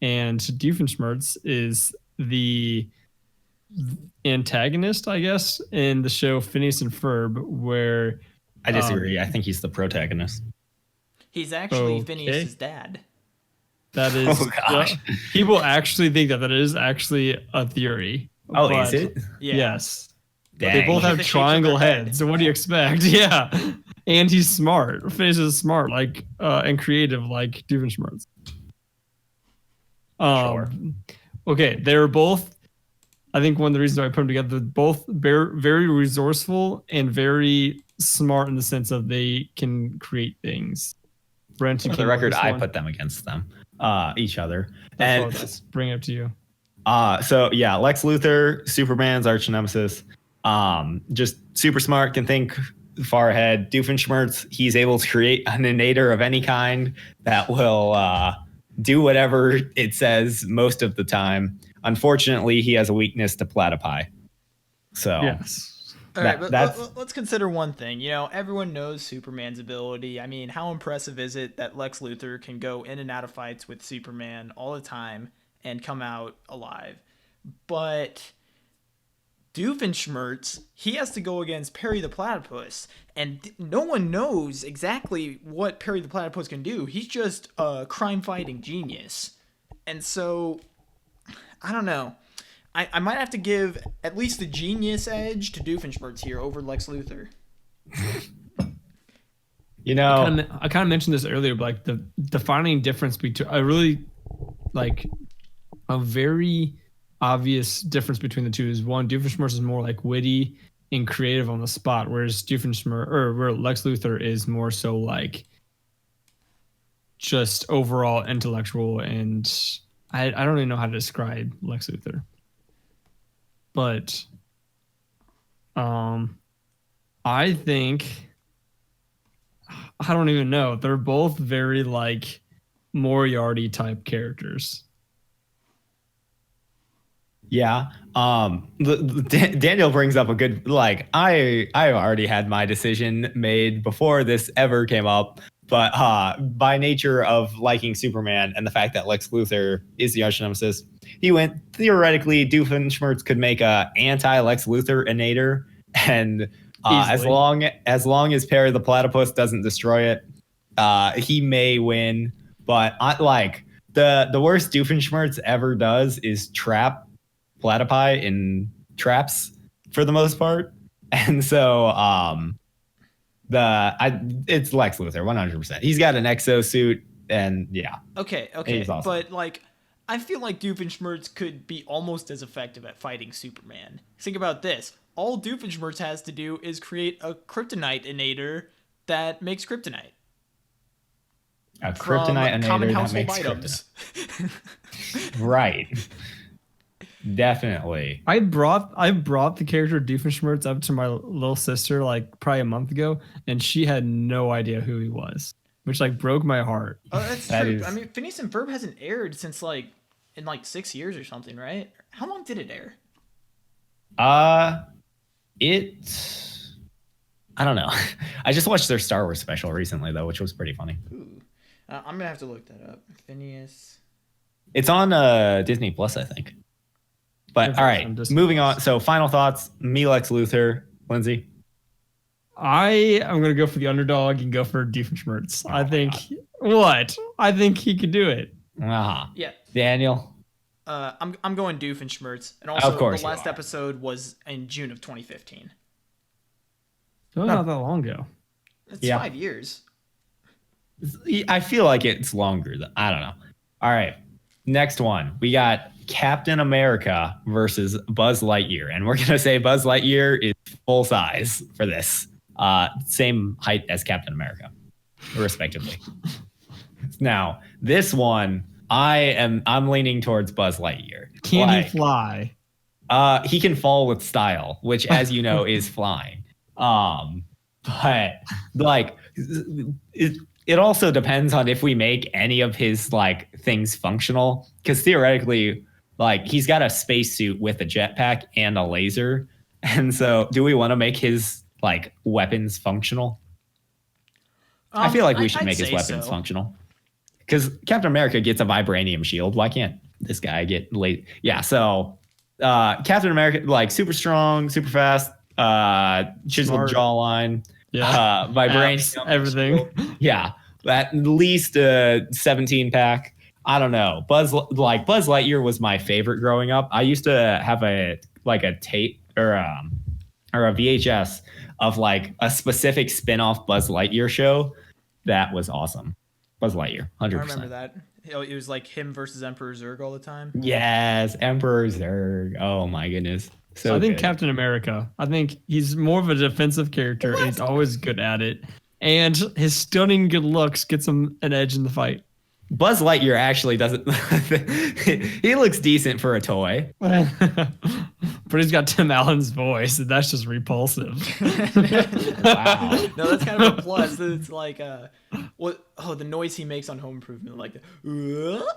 And Doofenshmirtz is the antagonist, I guess, in the show Phineas and Ferb, where... I disagree. I think he's the protagonist. He's actually Phineas's dad. That is... Oh, gosh. People actually think that is actually a theory. Oh, is it? Yeah. Yes. Dang. They both have The shape of triangle their head. heads. So what do you expect? Yeah. And he's smart. Phineas is smart, and creative like Doofenshmirtz. Sure. Okay, they were both. I think one of the reasons why I put them together, they're both very resourceful and very smart in the sense of they can create things. Brent, For the record, I put them against them, each other. Let's bring it up to you. So yeah, Lex Luthor, Superman's arch nemesis, just super smart, can think far ahead. Doofenshmirtz, he's able to create an innator of any kind that will do whatever it says most of the time. Unfortunately, he has a weakness to platypi. So Yes. All right, but let's consider one thing. You know, everyone knows Superman's ability. I mean, how impressive is it that Lex Luthor can go in and out of fights with Superman all the time and come out alive? But Doofenshmirtz, he has to go against Perry the Platypus, and no one knows exactly what Perry the Platypus can do. He's just a crime-fighting genius. And so, I don't know. I might have to give at least the genius edge to Doofenshmirtz here over Lex Luthor. You know, I kind of mentioned this earlier, but like the defining difference between I really like a very obvious difference between the two is one, Doofenshmirtz is more like witty and creative on the spot, whereas where Lex Luthor is more so like just overall intellectual, and I don't really know how to describe Lex Luthor. But I think I don't even know. They're both very like Moriarty type characters. yeah. Daniel brings up a good, like, I already had my decision made before this ever came up, but by nature of liking Superman and the fact that Lex Luthor is the arch nemesis, he went theoretically Doofenshmirtz could make a anti-Lex Luthor innator, and as long as Perry the Platypus doesn't destroy it, he may win. But the worst Doofenshmirtz ever does is trap platypi in traps for the most part, and so it's Lex Luthor 100%. He's got an exosuit, and yeah. Okay, He's awesome. but like, I feel like Doofenshmirtz could be almost as effective at fighting Superman. Think about this. All Doofenshmirtz has to do is create a kryptonite innator that makes kryptonite. A kryptonite from innator common that household makes items. Right. Definitely. I brought the character Doofenshmirtz up to my little sister like probably a month ago, and she had no idea who he was, which like broke my heart. Oh, that's That true. is- I mean, Phineas and Ferb hasn't aired since like in like 6 years or something, right? How long did it air? I don't know. I just watched their Star Wars special recently though, which was pretty funny. Ooh. I'm gonna have to look that up. Phineas. It's on Disney Plus, I think. But all right, moving on. So final thoughts. Me, Lex Luthor, Lindsay. I am gonna go for the underdog and go for Doofenshmirtz. I think I think he could do it. Yeah. Daniel. I'm going Doofenshmirtz, and also Of course the last episode was in June of 2015. That was not that long ago. It's 5 years. I feel like it's longer. I don't know. All right. Next one. We got Captain America versus Buzz Lightyear. And we're going to say Buzz Lightyear is full size for this. Same height as Captain America, respectively. Now, this one, I'm leaning towards Buzz Lightyear. Can he fly? He can fall with style, which, as you know, is flying. But like it also depends on if we make any of his like things functional, because theoretically, like he's got a spacesuit with a jetpack and a laser, and so do we want to make his like weapons functional? I feel like we should make his weapons functional, because Captain America gets a vibranium shield. Why can't this guy get late? Yeah, so Captain America, like super strong, super fast, chiseled jawline, vibranium, everything. Yeah, at least a 17 pack. I don't know. Buzz Lightyear was my favorite growing up. I used to have a tape or a VHS of like a specific spin-off Buzz Lightyear show. That was awesome. Buzz Lightyear, 100%. I remember that. It was like him versus Emperor Zurg all the time. Yes, Emperor Zurg. Oh my goodness. So I think good. Captain America. I think he's more of a defensive character, and he's always good at it. And his stunning good looks gets him an edge in the fight. Buzz Lightyear actually doesn't. He looks decent for a toy. But he's got Tim Allen's voice, and that's just repulsive. Wow. No, that's kind of a plus. It's like the noise he makes on Home Improvement, like Oh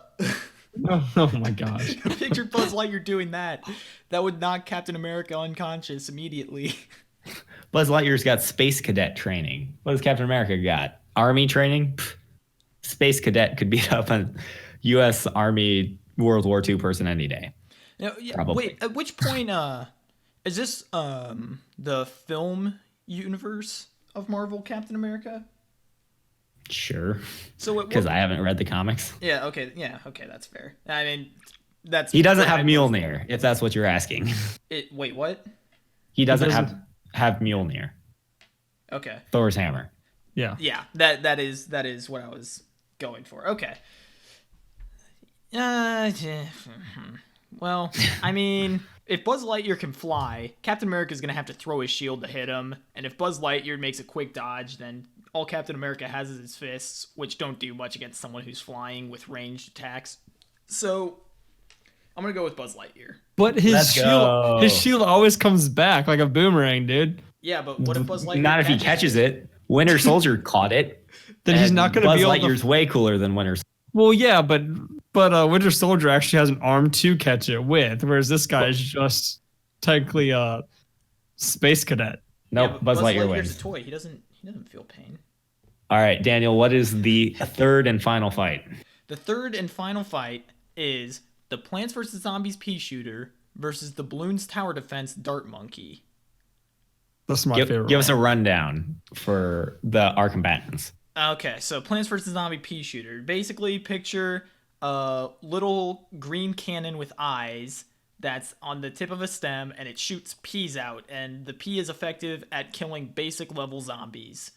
my gosh. Picture Buzz Lightyear doing that. That would knock Captain America unconscious immediately. Buzz Lightyear's got space cadet training. What does Captain America got? Army training? Pfft. Space cadet could beat up a U.S. Army World War II person any day. Probably. Wait, at which point is this the film universe of Marvel Captain America? Sure. So because I haven't read the comics. Yeah. Okay. That's fair. I mean, that's he doesn't have Mjolnir, if that's what you're asking. Wait, what? He doesn't have Mjolnir. Okay. Thor's hammer. Yeah. Yeah. That is what I was going for. Okay. Well, I mean, if Buzz Lightyear can fly, Captain America is going to have to throw his shield to hit him. And if Buzz Lightyear makes a quick dodge, then all Captain America has is his fists, which don't do much against someone who's flying with ranged attacks. So I'm going to go with Buzz Lightyear. But his shield always comes back like a boomerang, dude. Yeah, but what if Buzz Lightyear Not if he catches it. Winter Soldier caught it. Then he's not going to be able Buzz Lightyear's way cooler than Winter Soldier. Well, yeah, but Winter Soldier actually has an arm to catch it with, whereas this guy is just technically a space cadet. Nope, yeah, Buzz Lightyear Lightyear's wins. a toy. He doesn't feel pain. All right, Daniel, what is the third and final fight? The third and final fight is the Plants vs. Zombies pea shooter versus the Bloons Tower Defense dart monkey. That's my favorite. Give us a rundown for our combatants. Okay, so Plants vs. Zombie pea shooter. Basically, picture a little green cannon with eyes that's on the tip of a stem, and it shoots peas out, and the pea is effective at killing basic level zombies.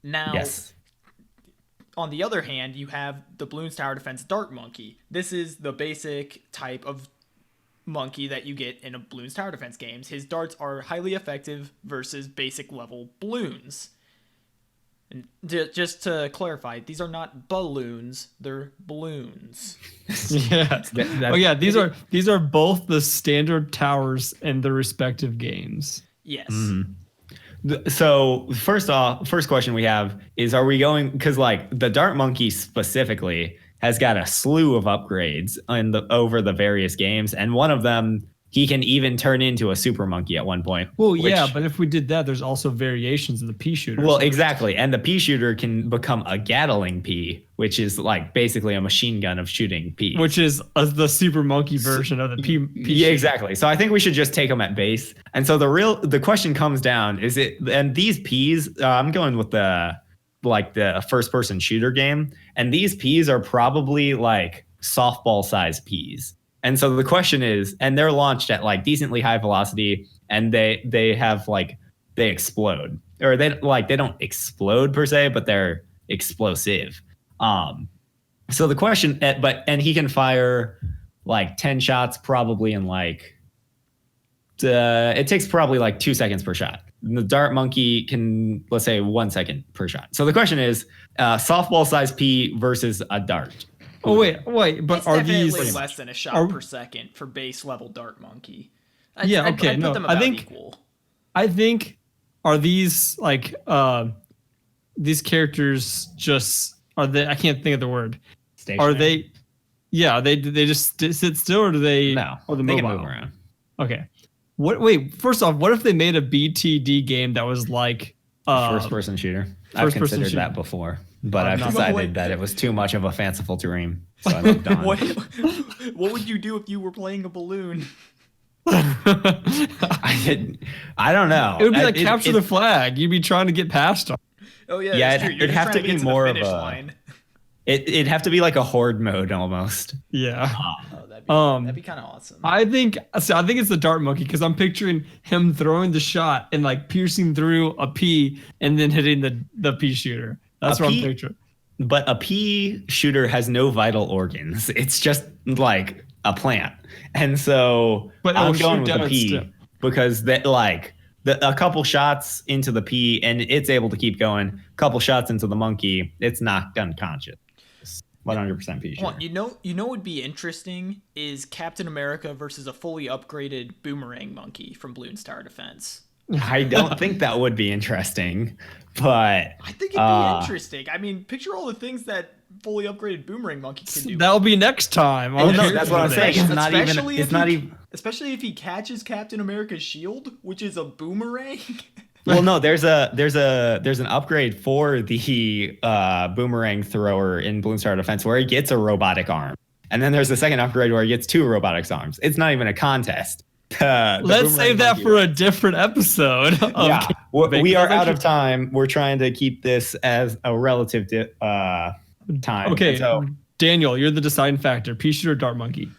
Now, yes. On the other hand, you have the Bloons Tower Defense dart monkey. This is the basic type of monkey that you get in a Bloons Tower Defense games. His darts are highly effective versus basic level balloons. And just to clarify, these are not balloons; they're balloons. Yeah. These are both the standard towers in the respective games. Yes. Mm-hmm. So first question we have is: are we going? Because like the dart monkey specifically has got a slew of upgrades over the various games, and one of them he can even turn into a super monkey at one point. Well, yeah, but if we did that, there's also variations of the pea shooter. Well, exactly. And the pea shooter can become a Gatling pea, which is like basically a machine gun of shooting peas. Which is the super monkey version of the pea yeah, exactly. So I think we should just take them at base. And so the question comes down, and these peas, I'm going with the first person shooter game. And these peas are probably like softball sized peas. And so the question is, and they're launched at like decently high velocity, and they have like they explode, or they don't explode per se, but they're explosive. So the question, and he can fire like 10 shots probably in like it takes probably like 2 seconds per shot. And the dart monkey can, let's say, 1 second per shot. So the question is, softball size pea versus a dart. Oh wait, but it's are definitely these less than a shot per second for base level dart monkey? I'd put them about equal. I think are these like these characters just are they? I can't think of the word. Stationary? Are they? Yeah, they just sit still, or do they? No, or the they mobile? can move around. Okay. Wait. First off, what if they made a BTD game that was like first person shooter? I've considered that before, but I've decided that it was too much of a fanciful dream, so I moved on. What would you do if you were playing a balloon? I don't know. It would be like capture the flag. You'd be trying to get past them. Oh yeah, it'd have to be more of a line. It'd have to be like a horde mode almost. Yeah. That'd be kind of awesome. I think it's the dart monkey, because I'm picturing him throwing the shot and like piercing through a pea and then hitting the pea shooter. That's what I'm picturing. But a pea shooter has no vital organs. It's just like a plant. And so I'm going with the pea because a couple shots into the pea and it's able to keep going. A couple shots into the monkey, it's knocked unconscious. 100% pea shooter. Well, you know what would be interesting is Captain America versus a fully upgraded boomerang monkey from Bloons Tower Defense. I don't think that would be interesting, but I think it'd be interesting. I mean, picture all the things that fully upgraded boomerang monkey can do. That'll be next time. No, that's what I'm saying. It's not even. Especially if he catches Captain America's shield, which is a boomerang. Well, no, there's an upgrade for the boomerang thrower in Bloons Tower Defense where he gets a robotic arm, and then there's a second upgrade where he gets 2 robotic arms. It's not even a contest. Let's save that for a different episode. Yeah, we are out of time. We're trying to keep this as a relative time. Okay, so Daniel, you're the deciding factor. Pea shooter, dart monkey.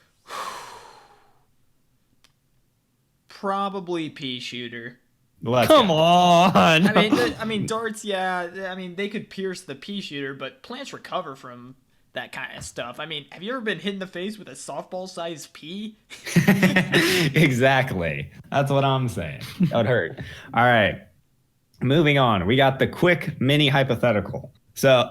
Probably pea shooter. Come on. I mean, darts. Yeah, I mean they could pierce the pea shooter, but plants recover from that kind of stuff. I mean, have you ever been hit in the face with a softball-sized pea? Exactly. That's what I'm saying. That would hurt. All right. Moving on. We got the quick mini hypothetical. So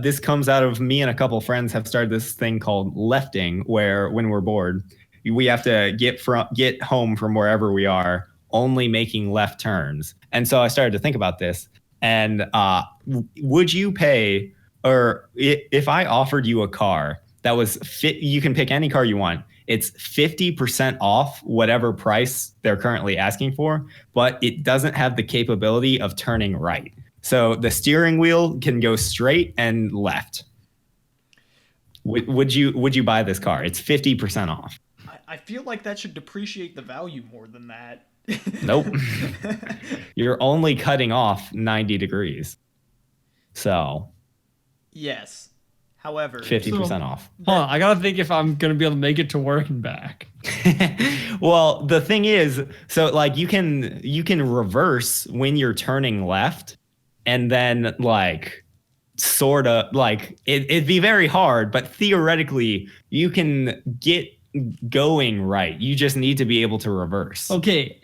this comes out of me and a couple friends have started this thing called lefting, where when we're bored, we have to get home from wherever we are, only making left turns. And so I started to think about this. And would you pay, or if I offered you a car that was you can pick any car you want. It's 50% off whatever price they're currently asking for, but it doesn't have the capability of turning right. So the steering wheel can go straight and left. Would you buy this car? It's 50% off. I feel like that should depreciate the value more than that. Nope. You're only cutting off 90 degrees. So yes. However, 50% off. Hold on, I gotta think if I'm gonna be able to make it to work and back. Well, the thing is, so like you can reverse when you're turning left, and then like sort of like it'd be very hard, but theoretically you can get going right. You just need to be able to reverse. Okay,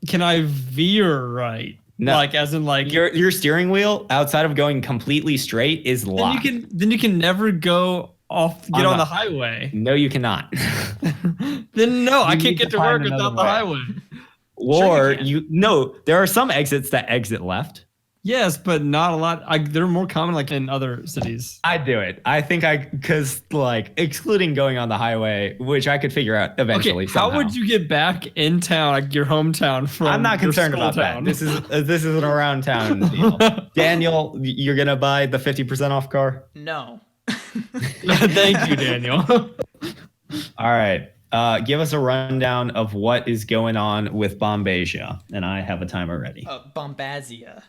can I veer right? No, like as in like your steering wheel outside of going completely straight is locked. Then you can never get on the highway. No, you cannot. Then no, I can't get to work without the highway. Or there are some exits that exit left. Yes, but not a lot. They're more common like in other cities. I'd do it. I think because like excluding going on the highway, which I could figure out eventually. Okay, how somehow. would you get back in town, like your hometown, from? I'm not your concerned school about town? that. This is an around town deal. Daniel, you're gonna buy the 50% off car? No. Thank you, Daniel. All right. Give us a rundown of what is going on with Bombasia, and I have a timer ready. Bombasia.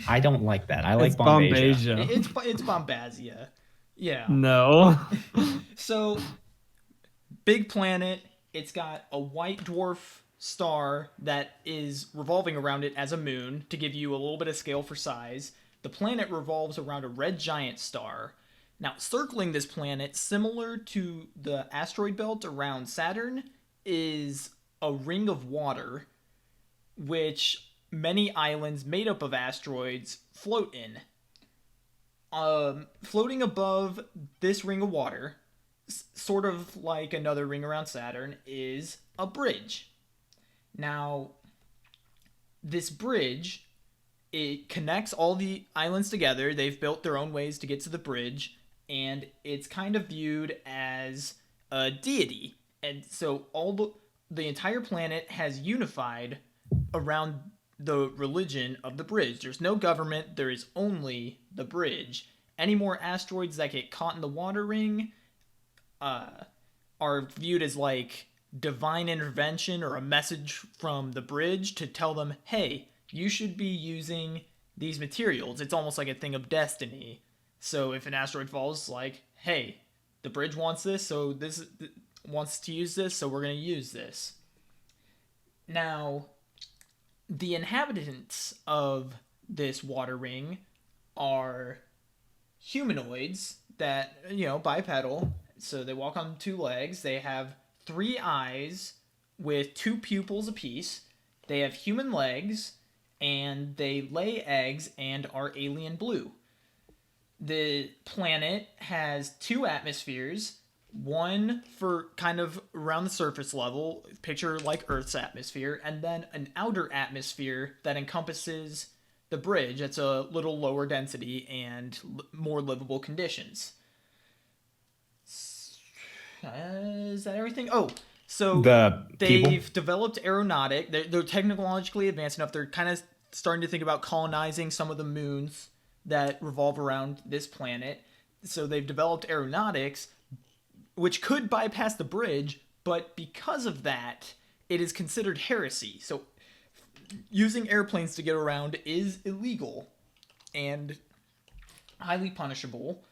I don't like that. I like It's Bombasia. Bombasia. It's Bombasia. Yeah. No. So, big planet. It's got a white dwarf star that is revolving around it as a moon to give you a little bit of scale for size. The planet revolves around a red giant star. Now, circling this planet, similar to the asteroid belt around Saturn, is a ring of water, which many islands made up of asteroids float in. Floating above this ring of water, sort of like another ring around Saturn, is a bridge. Now, this bridge, it connects all the islands together. They've built their own ways to get to the bridge, and it's kind of viewed as a deity. And so the entire planet has unified around the religion of the bridge. There's no government, there is only the bridge. Any more asteroids that get caught in the water ring are viewed as like divine intervention or a message from the bridge to tell them, hey, you should be using these materials. It's almost like a thing of destiny. So if an asteroid falls, like, hey, the bridge wants this, so this wants to use this, so we're going to use this. Now, the inhabitants of this water ring are humanoids that, bipedal. So they walk on two legs. They have 3 eyes with 2 pupils apiece. They have human legs, and they lay eggs and are alien blue. The planet has 2 atmospheres. One for kind of around the surface level, picture like Earth's atmosphere, and then an outer atmosphere that encompasses the bridge. It's a little lower density and more livable conditions. Is that everything? Oh, so they've developed aeronautic. They're technologically advanced enough. They're kind of starting to think about colonizing some of the moons that revolve around this planet. So they've developed aeronautics, which could bypass the bridge, but because of that, it is considered heresy. So using airplanes to get around is illegal and highly punishable.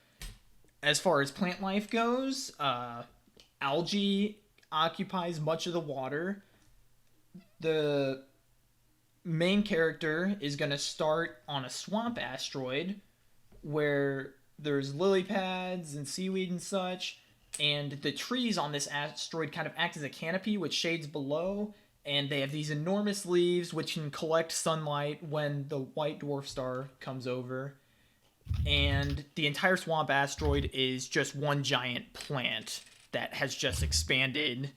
As far as plant life goes, algae occupies much of the water. The main character is going to start on a swamp asteroid where there's lily pads and seaweed and such. And the trees on this asteroid kind of act as a canopy with shades below, and they have these enormous leaves which can collect sunlight when the white dwarf star comes over. And the entire swamp asteroid is just one giant plant that has just expanded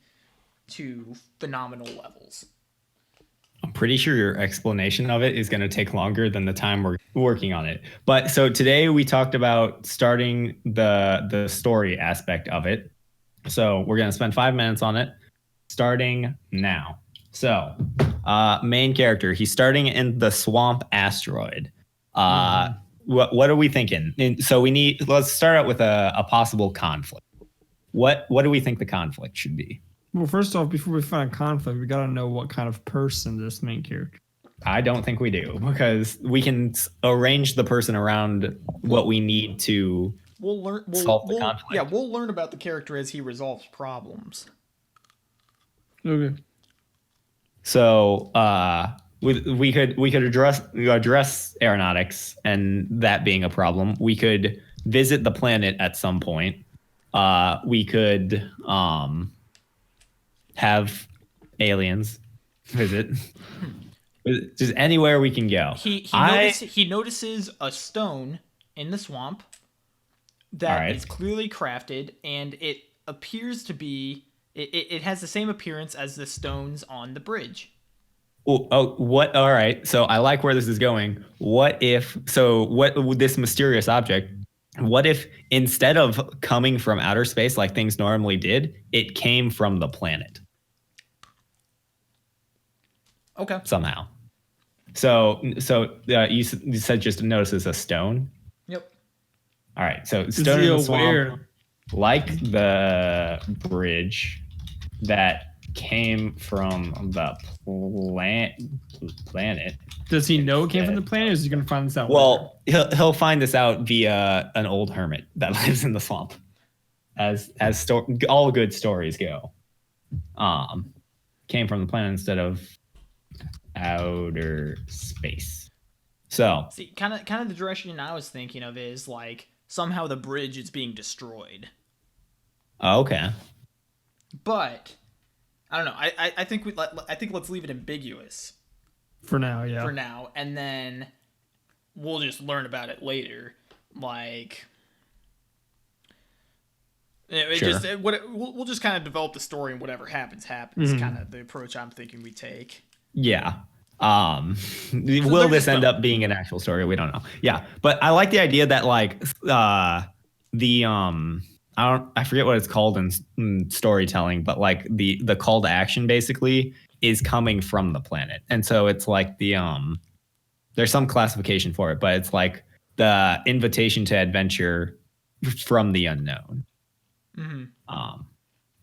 to phenomenal levels. I'm pretty sure your explanation of it is going to take longer than the time we're working on it. But so today we talked about starting the story aspect of it. So we're going to spend 5 minutes on it, starting now. So main character, he's starting in the swamp asteroid. What are we thinking? And so let's start out with a possible conflict. What do we think the conflict should be? Well, first off, before we find a conflict, we got to know what kind of person this main character. I don't think we do, because we can arrange the person around what we need to solve the conflict. Yeah, we'll learn about the character as he resolves problems. Okay. So we could address aeronautics and that being a problem. We could visit the planet at some point. We could have aliens visit. Just anywhere we can go. He notices a stone in the swamp that is clearly crafted, and it appears to be it has the same appearance as the stones on the bridge. What? All right. So I like where this is going. What if? So what? This mysterious object. What if instead of coming from outer space like things normally did, it came from the planet Okay. somehow? You said just notices a stone. Yep. All right. So Is stone he in the swamp, aware? like the bridge that came from the planet. Does he know it came from the planet? Or is he going to find this out? Well, he'll find this out via an old hermit that lives in the swamp, as all good stories go. Came from the planet instead of outer space. So See, kind of the direction I was thinking of is like somehow the bridge is being destroyed. okay, But I don't know. I think I think let's leave it ambiguous For now, yeah. for now, and then we'll just learn about it later. Like, Sure. we'll just kind of develop the story, and whatever happens. Mm-hmm. Kind of the approach I'm thinking we take. yeah. Will this end up being an actual story? We don't know. Yeah, but I like the idea that like I forget what it's called in storytelling, but like the call to action basically is coming from the planet, and so it's like there's some classification for it, but it's like the invitation to adventure from the unknown. Mm-hmm.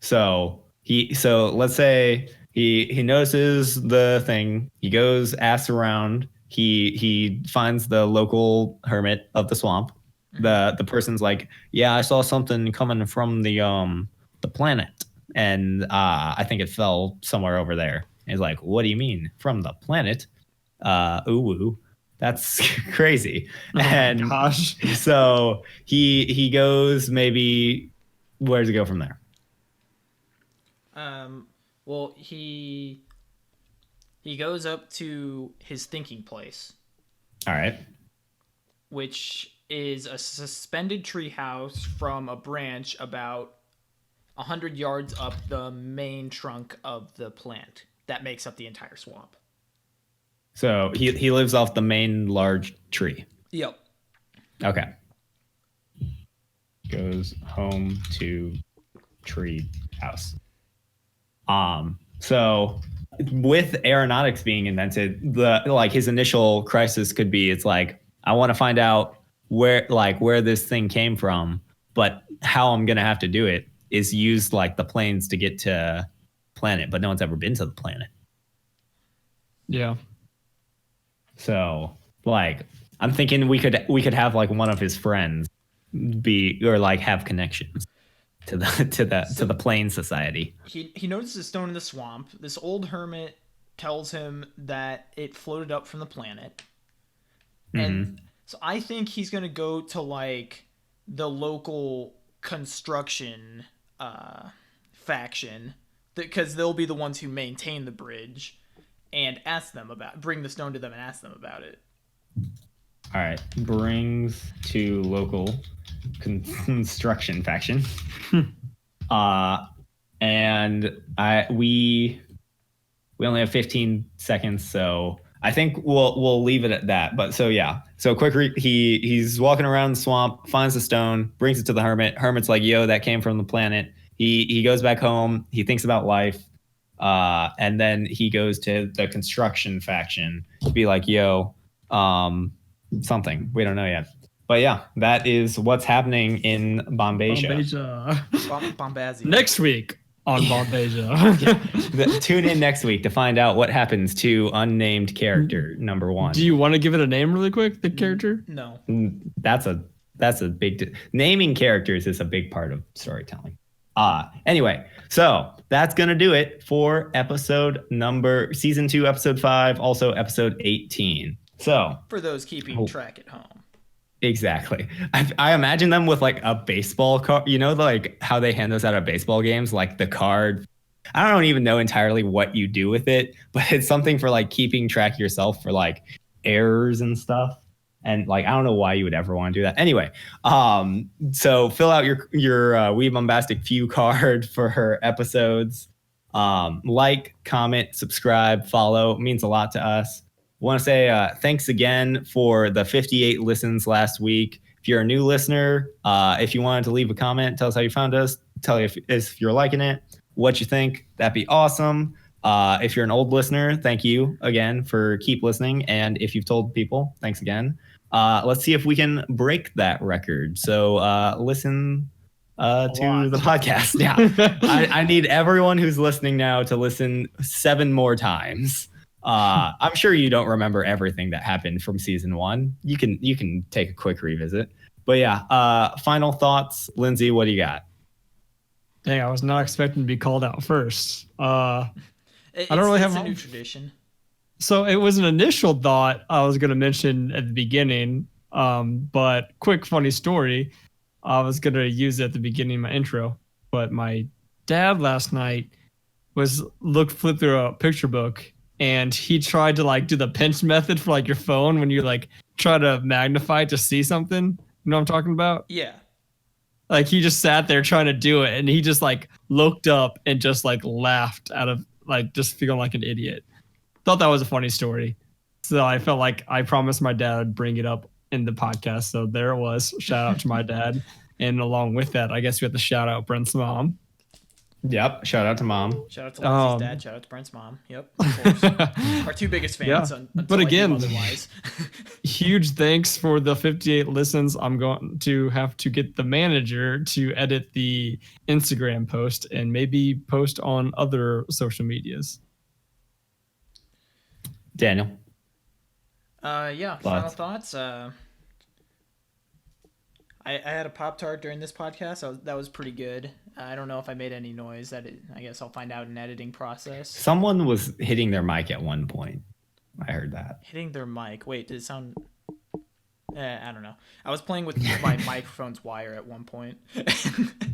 So let's say he notices the thing. He goes, asks around. He finds the local hermit of the swamp. The person's like, yeah, I saw something coming from the planet, and I think it fell somewhere over there. And he's like, what do you mean from the planet? Ooh, that's crazy. Oh and gosh. so he goes, maybe where does it go from there? Well, he goes up to his thinking place, All right. which is a suspended treehouse from a branch about 100 yards up the main trunk of the plant that makes up the entire swamp. So he lives off the main large tree. Yep. Okay. Goes home to tree house. So with aeronautics being invented, his initial crisis could be, it's like, I want to find out where this thing came from, but how I'm gonna have to do it is use like the planes to get to planet, but no one's ever been to the planet. Yeah. So like I'm thinking we could have like one of his friends have connections to the plane society. He notices a stone in the swamp. This old hermit tells him that it floated up from the planet. And so I think he's going to go to like the local construction faction, because they'll be the ones who maintain the bridge, and bring the stone to them and ask them about it. All right, brings to local construction faction. And we only have 15 seconds, so I think we'll leave it at that. But so yeah, so he's walking around the swamp, finds the stone, brings it to the hermit. Hermit's like, yo, that came from the planet. He goes back home. He thinks about life, and then he goes to the construction faction to be like, yo, something we don't know yet. But yeah, that is what's happening in Bombasia. Bombasia. Next week on Bombasia. Tune in next week to find out what happens to unnamed character number 1. Do you want to give it a name really quick, the character? No. That's a big naming characters is a big part of storytelling. Anyway, so that's gonna do it for season 2, episode 5, also episode 18. So For those keeping track at home. Exactly. I imagine them with like a baseball card, like how they hand those out at baseball games, like the card. I don't even know entirely what you do with it, but it's something for like keeping track of yourself for like errors and stuff. And like, I don't know why you would ever want to do that. Anyway, so fill out your We Bombastic Few card for her episodes. Like, comment, subscribe, follow. It means a lot to us. Want to say thanks again for the 58 listens last week. If you're a new listener, if you wanted to leave a comment, tell us how you found us. Tell you if you're liking it, what you think. That'd be awesome. If you're an old listener, thank you again for keep listening. And if you've told people, thanks again. Let's see if we can break that record. So listen to the podcast. Yeah. I need everyone who's listening now to listen 7 more times. I'm sure you don't remember everything that happened from season 1. You can take a quick revisit. But yeah, final thoughts. Lindsay, what do you got? Dang, I was not expecting to be called out first. I don't really have a new tradition. So it was an initial thought I was going to mention at the beginning, but quick funny story. I was going to use it at the beginning of my intro, but my dad last night flipped through a picture book, and he tried to like do the pinch method for like your phone when you like try to magnify to see something. You know what I'm talking about? Yeah. Like he just sat there trying to do it, and he just like looked up and just like laughed out of like just feeling like an idiot. Thought that was a funny story. So I felt like I promised my dad I'd bring it up in the podcast. So there it was. Shout out to my dad. And along with that, I guess we have to shout out Brent's mom. Yep. Shout out to mom. Shout out to Lindsay's dad. Shout out to Brent's mom. Yep. Of course. Our 2 biggest fans. Yeah. But again, huge thanks for the 58 listens. I'm going to have to get the manager to edit the Instagram post and maybe post on other social medias. Daniel. Yeah. Final thoughts. I had a Pop-Tart during this podcast. That was pretty good. I don't know if I made any noise. I guess I'll find out in editing process. Someone was hitting their mic at one point. I heard that. Hitting their mic. Wait, did it sound... I don't know. I was playing with my microphone's wire at one point.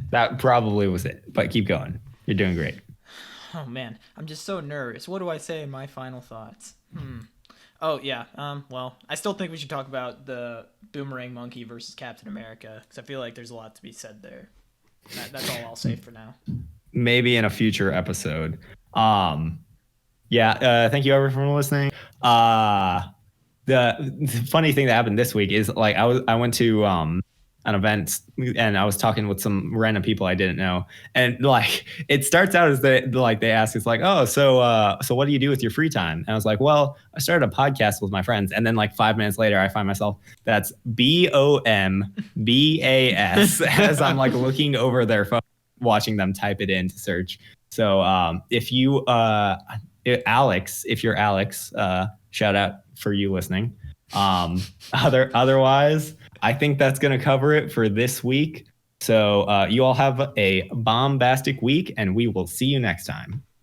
That probably was it. But keep going. You're doing great. Oh, man. I'm just so nervous. What do I say in my final thoughts? Oh, yeah. Well, I still think we should talk about the Boomerang Monkey versus Captain America, because I feel like there's a lot to be said there. That's all I'll say for now. Maybe in a future episode. Thank you everyone for listening. The funny thing that happened this week is like I went to an event and I was talking with some random people I didn't know, and like it starts out as they ask, it's like, oh, so what do you do with your free time? And I was like, well, I started a podcast with my friends, and then like 5 minutes later I find myself that's BOMBAS as I'm like looking over their phone, watching them type it in to search. So if you Alex, if you're Alex, shout out for you listening. Otherwise, I think that's going to cover it for this week. So you all have a bombastic week, and we will see you next time.